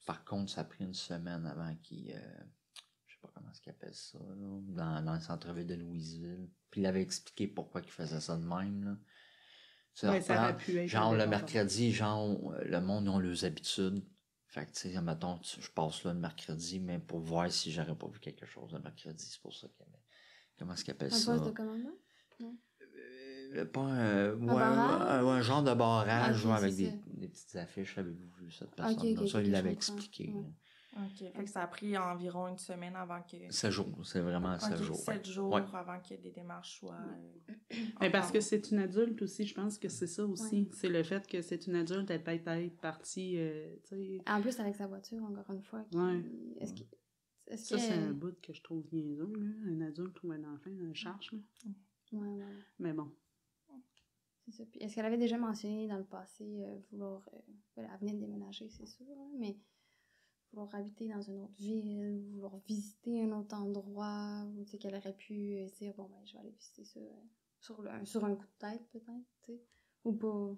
[SPEAKER 4] par contre, ça a pris une semaine avant qu'il... je sais pas comment est-ce qu'ils appellent ça, là, dans le centre-ville de Louisville. Puis il avait expliqué pourquoi il faisait ça de même, là.
[SPEAKER 3] Ouais, ça aurait pu être
[SPEAKER 4] genre, le
[SPEAKER 3] indépendant.
[SPEAKER 4] mercredi, genre, le monde, ils ont leurs habitudes. Fait que, tu sais, mettons, je passe là le mercredi, mais pour voir si j'aurais pas vu quelque chose le mercredi. C'est pour ça qu'il y avait... Comment est-ce qu'ils appellent
[SPEAKER 1] Un
[SPEAKER 4] ça?
[SPEAKER 1] poste de commandement? Non.
[SPEAKER 4] Pas
[SPEAKER 1] barrage?
[SPEAKER 4] un genre de barrage,
[SPEAKER 1] Ok,
[SPEAKER 4] ouais, avec
[SPEAKER 1] c'est ça.
[SPEAKER 4] des petites affiches. Avez-vous vu cette
[SPEAKER 1] Ok,
[SPEAKER 4] personne-là?
[SPEAKER 1] ok,
[SPEAKER 4] Ça,
[SPEAKER 1] ok,
[SPEAKER 4] il
[SPEAKER 1] je
[SPEAKER 4] l'avait
[SPEAKER 1] comprends.
[SPEAKER 4] expliqué.
[SPEAKER 1] Ouais.
[SPEAKER 2] OK. Fait que ça a pris environ une semaine avant que...
[SPEAKER 4] 7 jours, c'est vraiment 7
[SPEAKER 2] OK,
[SPEAKER 4] jours.
[SPEAKER 2] 7
[SPEAKER 4] ouais.
[SPEAKER 2] jours
[SPEAKER 4] Ouais.
[SPEAKER 2] avant que des démarches soient...
[SPEAKER 3] Mais parce
[SPEAKER 2] encore.
[SPEAKER 3] que c'est une adulte aussi, je pense que c'est ça aussi.
[SPEAKER 1] Ouais.
[SPEAKER 3] C'est le fait que c'est une adulte, elle peut être partie, tu sais.
[SPEAKER 1] En plus, avec sa voiture, encore une fois.
[SPEAKER 3] Ouais.
[SPEAKER 1] Est-ce
[SPEAKER 3] Ça,
[SPEAKER 1] que...
[SPEAKER 3] c'est un bout que je trouve niaiseux, là. Un adulte ou un enfant, un charge, là.
[SPEAKER 1] Ouais.
[SPEAKER 3] Mais bon.
[SPEAKER 1] C'est ça. Puis est-ce qu'elle avait déjà mentionné dans le passé vouloir... elle venait de déménager, c'est sûr, hein, mais vouloir habiter dans une autre ville, ou vouloir visiter un autre endroit, ou tu sais, qu'elle aurait pu dire, bon, ben, je vais aller visiter ça sur un coup de tête, peut-être, tu sais, ou pas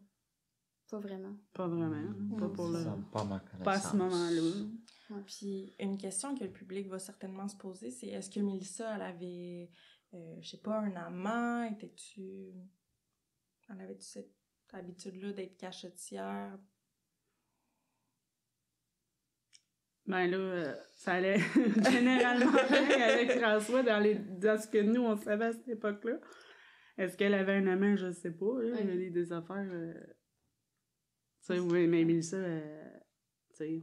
[SPEAKER 1] vraiment.
[SPEAKER 3] Pas vraiment. Hein. Pas pour le...
[SPEAKER 4] Ça, pas à ma
[SPEAKER 3] Pas à ce
[SPEAKER 4] connaissance.
[SPEAKER 3] moment-là.
[SPEAKER 2] Puis une question que le public va certainement se poser, c'est est-ce que Mélissa, elle avait, je sais pas, un amant? Elle avait-tu cette habitude-là d'être cachetière?
[SPEAKER 3] Ben là, ça allait généralement bien avec François dans ce que nous, on savait à cette époque-là. Est-ce qu'elle avait un amant? Je sais pas. Là. Il y avait des affaires... tu sais, oui, mais Mélissa, tu sais,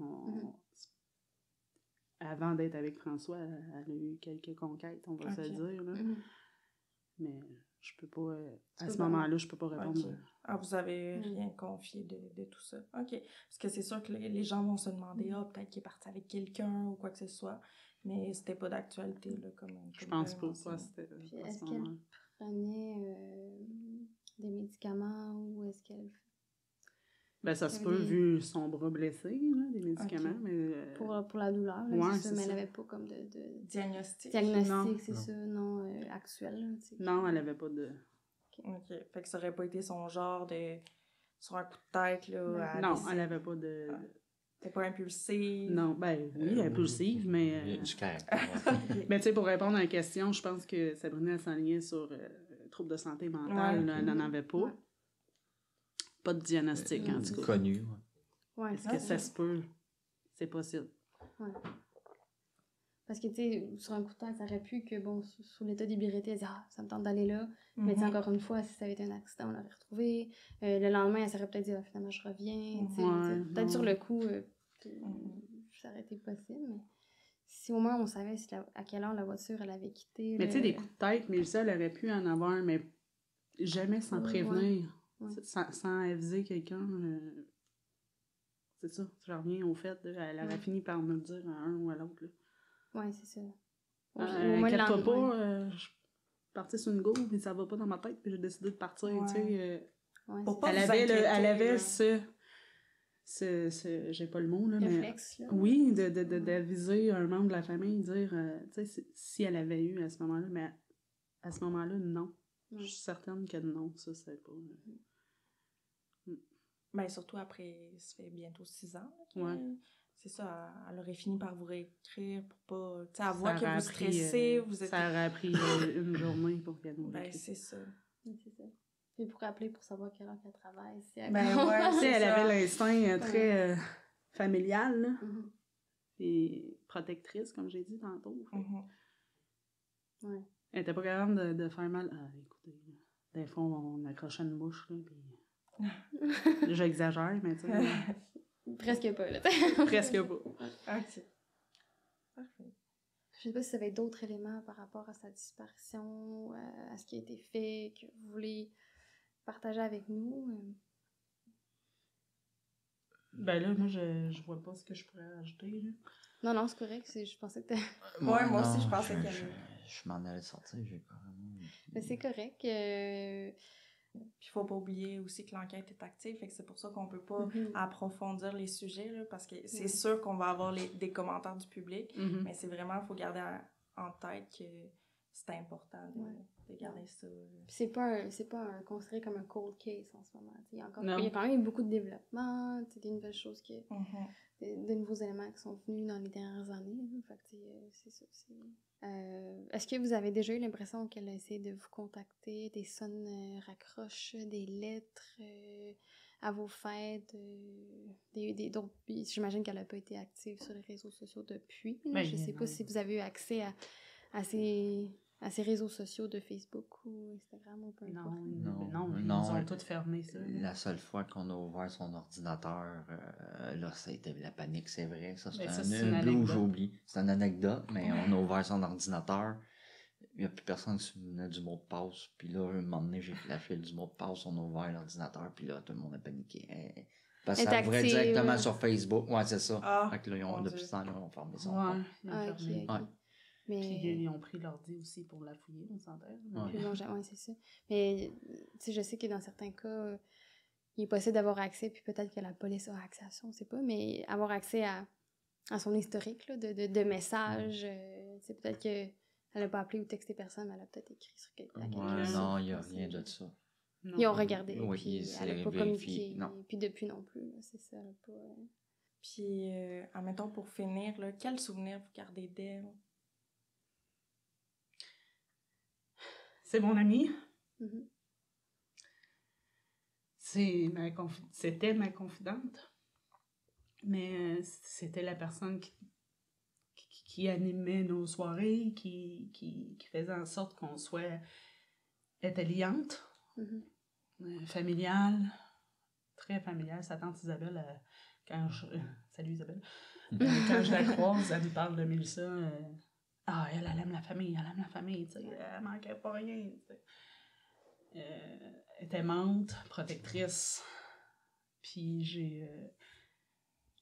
[SPEAKER 3] avant d'être avec François, elle a eu quelques conquêtes, on va se le dire. Là. Mais je peux pas... à ce moment-là, je peux pas répondre.
[SPEAKER 2] Okay. Ah, vous avez rien confié de tout ça. OK. Parce que c'est sûr que les gens vont se demander, peut-être qu'il est parti avec quelqu'un ou quoi que ce soit. Mais c'était pas d'actualité, là, comme
[SPEAKER 3] je pense
[SPEAKER 2] vous
[SPEAKER 3] pas. C'était
[SPEAKER 1] Puis
[SPEAKER 3] à
[SPEAKER 1] est-ce
[SPEAKER 3] ce
[SPEAKER 1] qu'elle
[SPEAKER 3] moment-là.
[SPEAKER 1] prenait des médicaments ou est-ce qu'elle...
[SPEAKER 3] Ben, ça se
[SPEAKER 1] Il y
[SPEAKER 3] peut,
[SPEAKER 1] avait
[SPEAKER 3] vu son bras blessé, là, des médicaments, mais...
[SPEAKER 1] Pour la douleur, là,
[SPEAKER 3] ouais,
[SPEAKER 1] c'est ça,
[SPEAKER 3] c'est
[SPEAKER 1] mais elle
[SPEAKER 3] ça.
[SPEAKER 1] n'avait pas comme de
[SPEAKER 2] Diagnostic.
[SPEAKER 1] diagnostic, c'est
[SPEAKER 4] Non.
[SPEAKER 1] ça, non actuel. Là, tu sais.
[SPEAKER 3] Non, elle avait pas de...
[SPEAKER 2] OK. Fait que ça aurait pas été son genre de... Sur un coup de tête, là, à
[SPEAKER 3] Non,
[SPEAKER 2] décider.
[SPEAKER 3] elle avait pas de...
[SPEAKER 2] T'es pas impulsive.
[SPEAKER 3] Non, ben oui, impulsive, mais...
[SPEAKER 4] Il y a du caractère. Ouais.
[SPEAKER 3] Mais tu sais, pour répondre à la question, je pense que Sabrina s'enlignait sur troubles de santé mentale,
[SPEAKER 2] Ouais.
[SPEAKER 3] là, elle n'en avait pas.
[SPEAKER 1] Ouais.
[SPEAKER 3] Pas de diagnostic, en tout cas.
[SPEAKER 4] Connu. Ouais.
[SPEAKER 1] Ouais,
[SPEAKER 3] Est-ce que ça se peut? C'est possible.
[SPEAKER 1] Ouais. Parce que, tu sais, sur un coup de tête, ça aurait pu que, bon, sous l'état d'ébriété, elle dit « Ah, ça me tente d'aller là. Mais, tu sais, encore une fois, si ça avait été un accident, on l'aurait retrouvé. Le lendemain, elle s'aurait peut-être dit « Ah, finalement, je reviens. Tu sais,
[SPEAKER 3] Ouais,
[SPEAKER 1] peut-être sur le coup, ça aurait été possible, mais si au moins on savait à quelle heure la voiture, elle avait quitté.
[SPEAKER 3] Mais tu sais, des coups de tête, Mélissa, elle aurait pu en avoir, mais jamais sans prévenir.
[SPEAKER 1] Ouais.
[SPEAKER 3] Sans aviser quelqu'un. C'est ça, je reviens au fait, elle aurait fini par me le dire à un ou à l'autre.
[SPEAKER 1] Ouais, c'est ça.
[SPEAKER 3] Inquiète-toi pas, je suis partie sur une go, mais ça va pas dans ma tête, puis j'ai décidé de partir, tu sais.
[SPEAKER 2] Pour pas
[SPEAKER 3] elle
[SPEAKER 2] vous
[SPEAKER 3] avait,
[SPEAKER 2] inquiéter,
[SPEAKER 3] elle avait
[SPEAKER 2] là.
[SPEAKER 3] ce j'ai pas le mot, là,
[SPEAKER 1] Réflexe,
[SPEAKER 3] mais...
[SPEAKER 1] là.
[SPEAKER 3] Oui, d'aviser un membre de la famille, dire, tu sais, si elle avait eu à ce moment-là, mais à ce moment-là, non. Je suis certaine que non, ça, c'est pas...
[SPEAKER 2] Ben, surtout après, ça fait bientôt 6 ans. Là,
[SPEAKER 3] Ouais.
[SPEAKER 2] C'est ça, elle aurait fini par vous réécrire pour pas... Tu sais, elle
[SPEAKER 3] Ça
[SPEAKER 2] voit que
[SPEAKER 3] aurait
[SPEAKER 2] vous stressez, vous êtes...
[SPEAKER 3] Ça aurait pris une journée pour qu'elle nous
[SPEAKER 2] Ben,
[SPEAKER 3] écrive.
[SPEAKER 2] c'est ça.
[SPEAKER 1] Oui, c'est ça. Puis pour appeler pour savoir quelle heure qu'elle travaille. Si elle
[SPEAKER 2] Ben ouais,
[SPEAKER 3] Tu sais, elle
[SPEAKER 2] ça.
[SPEAKER 3] avait l'instinct très familial, là,
[SPEAKER 1] Mhm.
[SPEAKER 3] et protectrice, comme j'ai dit tantôt. Fait.
[SPEAKER 1] Ouais.
[SPEAKER 3] Elle était pas capable de faire mal. Ah, écoutez, là, des fois, on accrochait une mouche, là, puis... J'exagère, mais tu sais...
[SPEAKER 1] Presque pas, là.
[SPEAKER 3] presque pas.
[SPEAKER 2] OK. Parfait.
[SPEAKER 1] Je sais pas si vous avez d'autres éléments par rapport à sa disparition, à ce qui a été fait, que vous voulez partager avec nous.
[SPEAKER 3] Ben là, moi, je vois pas ce que je pourrais ajouter, là.
[SPEAKER 1] Non, c'est correct. Je pensais que t'as...
[SPEAKER 2] Ouais, moi aussi, je pensais qu'elle...
[SPEAKER 4] Je m'en allais sortir, j'ai carrément...
[SPEAKER 1] Mais c'est correct.
[SPEAKER 2] Puis il faut pas oublier aussi que l'enquête est active, fait que c'est pour ça qu'on peut pas approfondir les sujets, là, parce que c'est sûr qu'on va avoir des commentaires du public, mais c'est vraiment, il faut garder en tête que c'est important de garder ça.
[SPEAKER 1] Puis c'est pas considéré comme un cold case en ce moment. Il y a quand même eu beaucoup de développement, des nouvelles choses, de nouveaux éléments qui sont venus dans les dernières années. Fait que c'est ça. Est-ce que vous avez déjà eu l'impression qu'elle a essayé de vous contacter, des sonnes raccroches, des lettres à vos fêtes, d'autres... J'imagine qu'elle n'a pas été active sur les réseaux sociaux depuis. Je sais pas si vous avez eu accès à ces réseaux sociaux de Facebook ou Instagram ou peu importe.
[SPEAKER 3] Non, ils nous ont tous fermé ça.
[SPEAKER 4] La seule fois qu'on a ouvert son ordinateur, là, ça a été la panique, c'est vrai. Ça, c'est un bleu, j'oublie. C'est une anecdote, mais on a ouvert son ordinateur. Il n'y a plus personne qui se souvenait du mot de passe. Puis là, un moment donné, j'ai flashé du mot de passe, on a ouvert l'ordinateur, puis là, tout le monde a paniqué. Parce que ça ouvrait directement sur Facebook. Ouais, c'est ça. Fait que là, depuis ce temps, ils ont fermé son compte.
[SPEAKER 1] OK.
[SPEAKER 3] Mais... Puis ils ont pris l'ordi aussi pour la fouiller, on s'entend.
[SPEAKER 1] Oui, c'est ça. Mais je sais que dans certains cas, il est possible d'avoir accès, puis peut-être que la police a accès à ça, on ne sait pas, mais avoir accès à son historique là, de messages. C'est peut-être qu'elle n'a pas appelé ou texté personne, mais elle a peut-être écrit sur quelqu'un.
[SPEAKER 4] Non, il n'y a rien de ça.
[SPEAKER 1] Non. Ils ont regardé, puis elle n'a pas
[SPEAKER 4] communiqué.
[SPEAKER 1] Puis depuis non plus, c'est ça. Elle a pas...
[SPEAKER 2] Puis, admettons, pour finir, là, quel souvenir vous gardez d'elle?
[SPEAKER 3] C'est mon amie.
[SPEAKER 1] Mm-hmm.
[SPEAKER 3] C'était ma confidente. Mais c'était la personne qui animait nos soirées, qui faisait en sorte qu'on soit intelligente, familiale, très familiale. Sa tante Isabelle, salut Isabelle. Quand je la croise, elle me parle de Mélissa. Elle aime la famille, tu sais, elle manquait pas rien, tu sais. Elle était aimante, protectrice, puis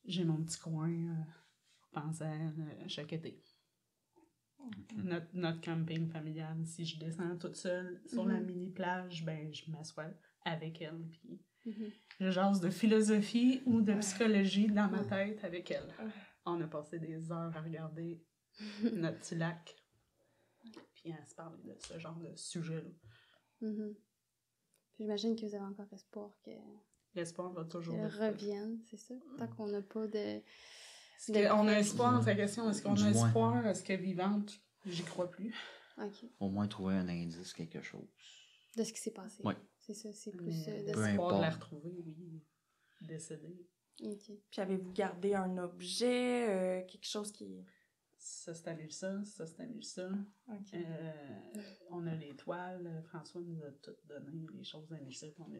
[SPEAKER 3] j'ai mon petit coin pour penser à elle chaque été. Notre camping familial, si je descends toute seule sur la mini-plage, ben je m'assois avec elle, puis je jase de philosophie ou de psychologie dans ma tête avec elle. On a passé des heures à regarder notre petit lac, puis à se parler de ce genre de sujet-là.
[SPEAKER 1] Puis j'imagine que vous avez encore espoir que
[SPEAKER 3] l'espoir va toujours
[SPEAKER 1] revienne, c'est ça? Tant qu'on n'a pas de...
[SPEAKER 3] On a espoir, c'est la question. Est-ce qu'on a espoir? Est-ce qu'elle est vivante? J'y crois plus.
[SPEAKER 1] Okay.
[SPEAKER 4] Au moins trouver un indice, quelque chose.
[SPEAKER 1] De ce qui s'est passé.
[SPEAKER 4] Oui.
[SPEAKER 1] C'est ça, c'est plus
[SPEAKER 3] l'espoir de la retrouver, oui. Décédée.
[SPEAKER 1] Okay.
[SPEAKER 2] Puis avez-vous gardé un objet, quelque chose qui...
[SPEAKER 3] Ça, c'est à Mélissa. Ça, c'est à Mélissa.
[SPEAKER 2] Okay.
[SPEAKER 3] On a les toiles. François nous a toutes donné les choses à Mélissa. On a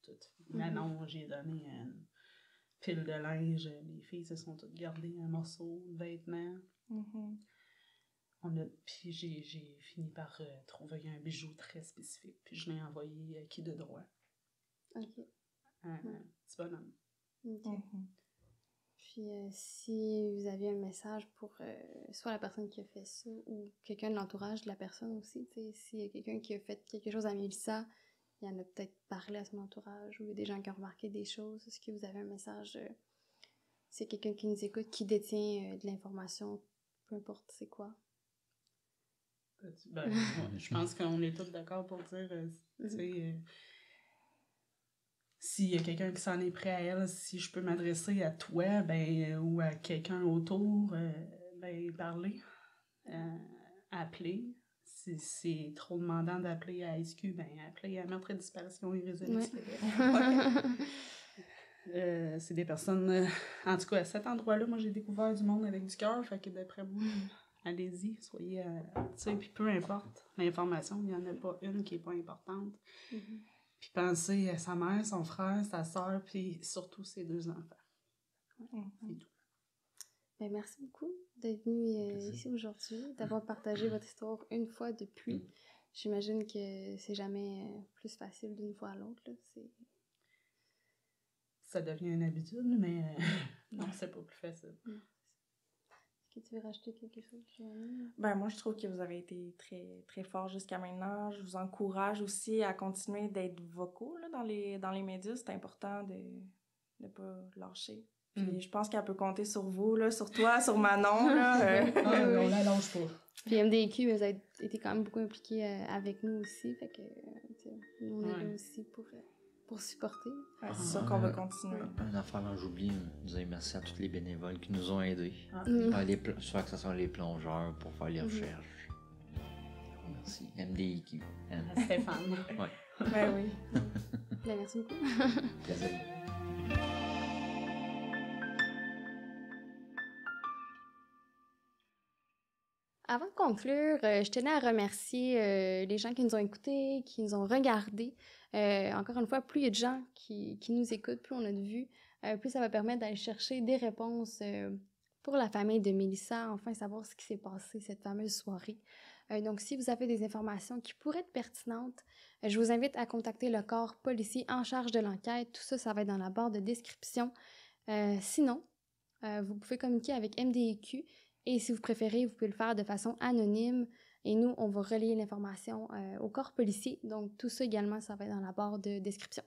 [SPEAKER 3] toutes. Manon, j'ai donné une pile de linge. Les filles se sont toutes gardées un morceau de vêtements. Puis j'ai fini par trouver un bijou très spécifique. Puis je l'ai envoyé à qui de droit.
[SPEAKER 1] OK.
[SPEAKER 3] Un petit bonhomme.
[SPEAKER 1] OK. Puis si vous aviez un message pour soit la personne qui a fait ça ou quelqu'un de l'entourage de la personne aussi, s'il y a quelqu'un qui a fait quelque chose à Mélissa, il y en a peut-être parlé à son entourage ou il y a des gens qui ont remarqué des choses. Est-ce que vous avez un message, c'est quelqu'un qui nous écoute, qui détient de l'information, peu importe c'est quoi?
[SPEAKER 3] Je pense qu'on est tous d'accord pour dire, tu sais, s'il y a quelqu'un qui s'en est prêt à elle, si je peux m'adresser à toi, ou à quelqu'un autour, parler, appeler. Si c'est trop demandant d'appeler à SQ, appeler à Meurtre et Disparition Irrésolue. C'est des personnes... en tout cas, à cet endroit-là, moi, j'ai découvert du monde avec du cœur, fait que d'après moi, allez-y, soyez... tu sais, puis peu importe l'information, il n'y en a pas une qui n'est pas importante. Puis pensez à sa mère, son frère, sa sœur, puis surtout ses 2 enfants. C'est tout.
[SPEAKER 1] Merci beaucoup d'être venu ici aujourd'hui, d'avoir partagé votre histoire une fois de plus. J'imagine que c'est jamais plus facile d'une fois à l'autre.
[SPEAKER 3] Ça devient une habitude, mais non, c'est pas plus facile.
[SPEAKER 1] Est-ce que tu veux rajouter quelque chose, Joanie?
[SPEAKER 2] Moi, je trouve que vous avez été très, très fort jusqu'à maintenant. Je vous encourage aussi à continuer d'être vocaux là, dans les médias. C'est important de ne pas lâcher. Puis je pense qu'elle peut compter sur vous, là, sur toi, sur Manon. Là,
[SPEAKER 3] On la lâche pas.
[SPEAKER 1] Puis MDQ, vous avez été quand même beaucoup impliqués avec nous aussi. Fait que nous, on est là aussi pour supporter.
[SPEAKER 2] Ouais, c'est ça qu'on va continuer.
[SPEAKER 4] Une affaire dont j'oublie, nous merci à tous les bénévoles qui nous ont aidés. Soit que ce soit les plongeurs pour faire les recherches. Merci. MDIQ.
[SPEAKER 3] Stéphane.
[SPEAKER 4] Ouais.
[SPEAKER 2] Ben oui.
[SPEAKER 1] Ben, merci beaucoup.
[SPEAKER 4] Plaisir.
[SPEAKER 1] Avant de conclure, je tenais à remercier les gens qui nous ont écoutés, qui nous ont regardés. Encore une fois, plus il y a de gens qui nous écoutent, plus on a de vues, plus ça va permettre d'aller chercher des réponses pour la famille de Mélissa, enfin savoir ce qui s'est passé cette fameuse soirée. Donc, si vous avez des informations qui pourraient être pertinentes, je vous invite à contacter le corps policier en charge de l'enquête. Tout ça, ça va être dans la barre de description. Sinon, vous pouvez communiquer avec MDIQ. Et si vous préférez, vous pouvez le faire de façon anonyme. Et nous, on va relayer l'information au corps policier. Donc, tout ça également, ça va être dans la barre de description.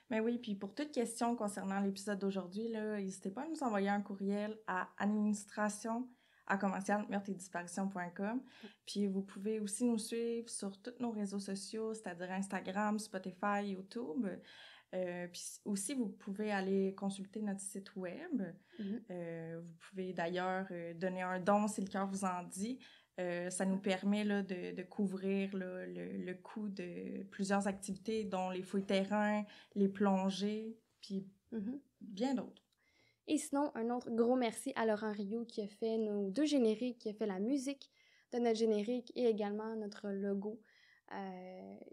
[SPEAKER 2] Mais oui, puis pour toute question concernant l'épisode d'aujourd'hui, n'hésitez pas à nous envoyer un courriel à administration@meurtredisparution.com. Puis vous pouvez aussi nous suivre sur tous nos réseaux sociaux, c'est-à-dire Instagram, Spotify, YouTube. Puis aussi, vous pouvez aller consulter notre site web. Vous pouvez d'ailleurs donner un don si le cœur vous en dit. Ça nous permet là, de couvrir là, le coût de plusieurs activités, dont les fouilles terrain, les plongées, puis bien d'autres.
[SPEAKER 1] Et sinon, un autre gros merci à Laurent Rio qui a fait nos 2 génériques, qui a fait la musique de notre générique et également notre logo.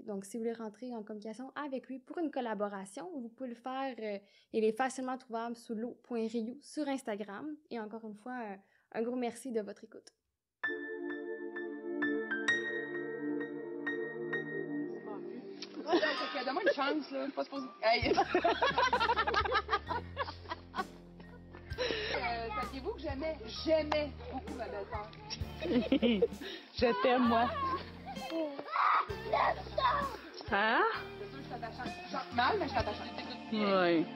[SPEAKER 1] Donc, si vous voulez rentrer en communication avec lui pour une collaboration, vous pouvez le faire. Il est facilement trouvable sous lo.rio sur Instagram. Et encore une fois, un gros merci de votre écoute.
[SPEAKER 5] Donne-moi une chance, là. Pas supposé. Hey! Saviez-vous que j'aimais beaucoup ma belle-sœur?
[SPEAKER 3] Je t'aime, moi. Hein?
[SPEAKER 5] C'est sûr que je suis attachante. Genre mal, mais je suis attachante.
[SPEAKER 3] Oui.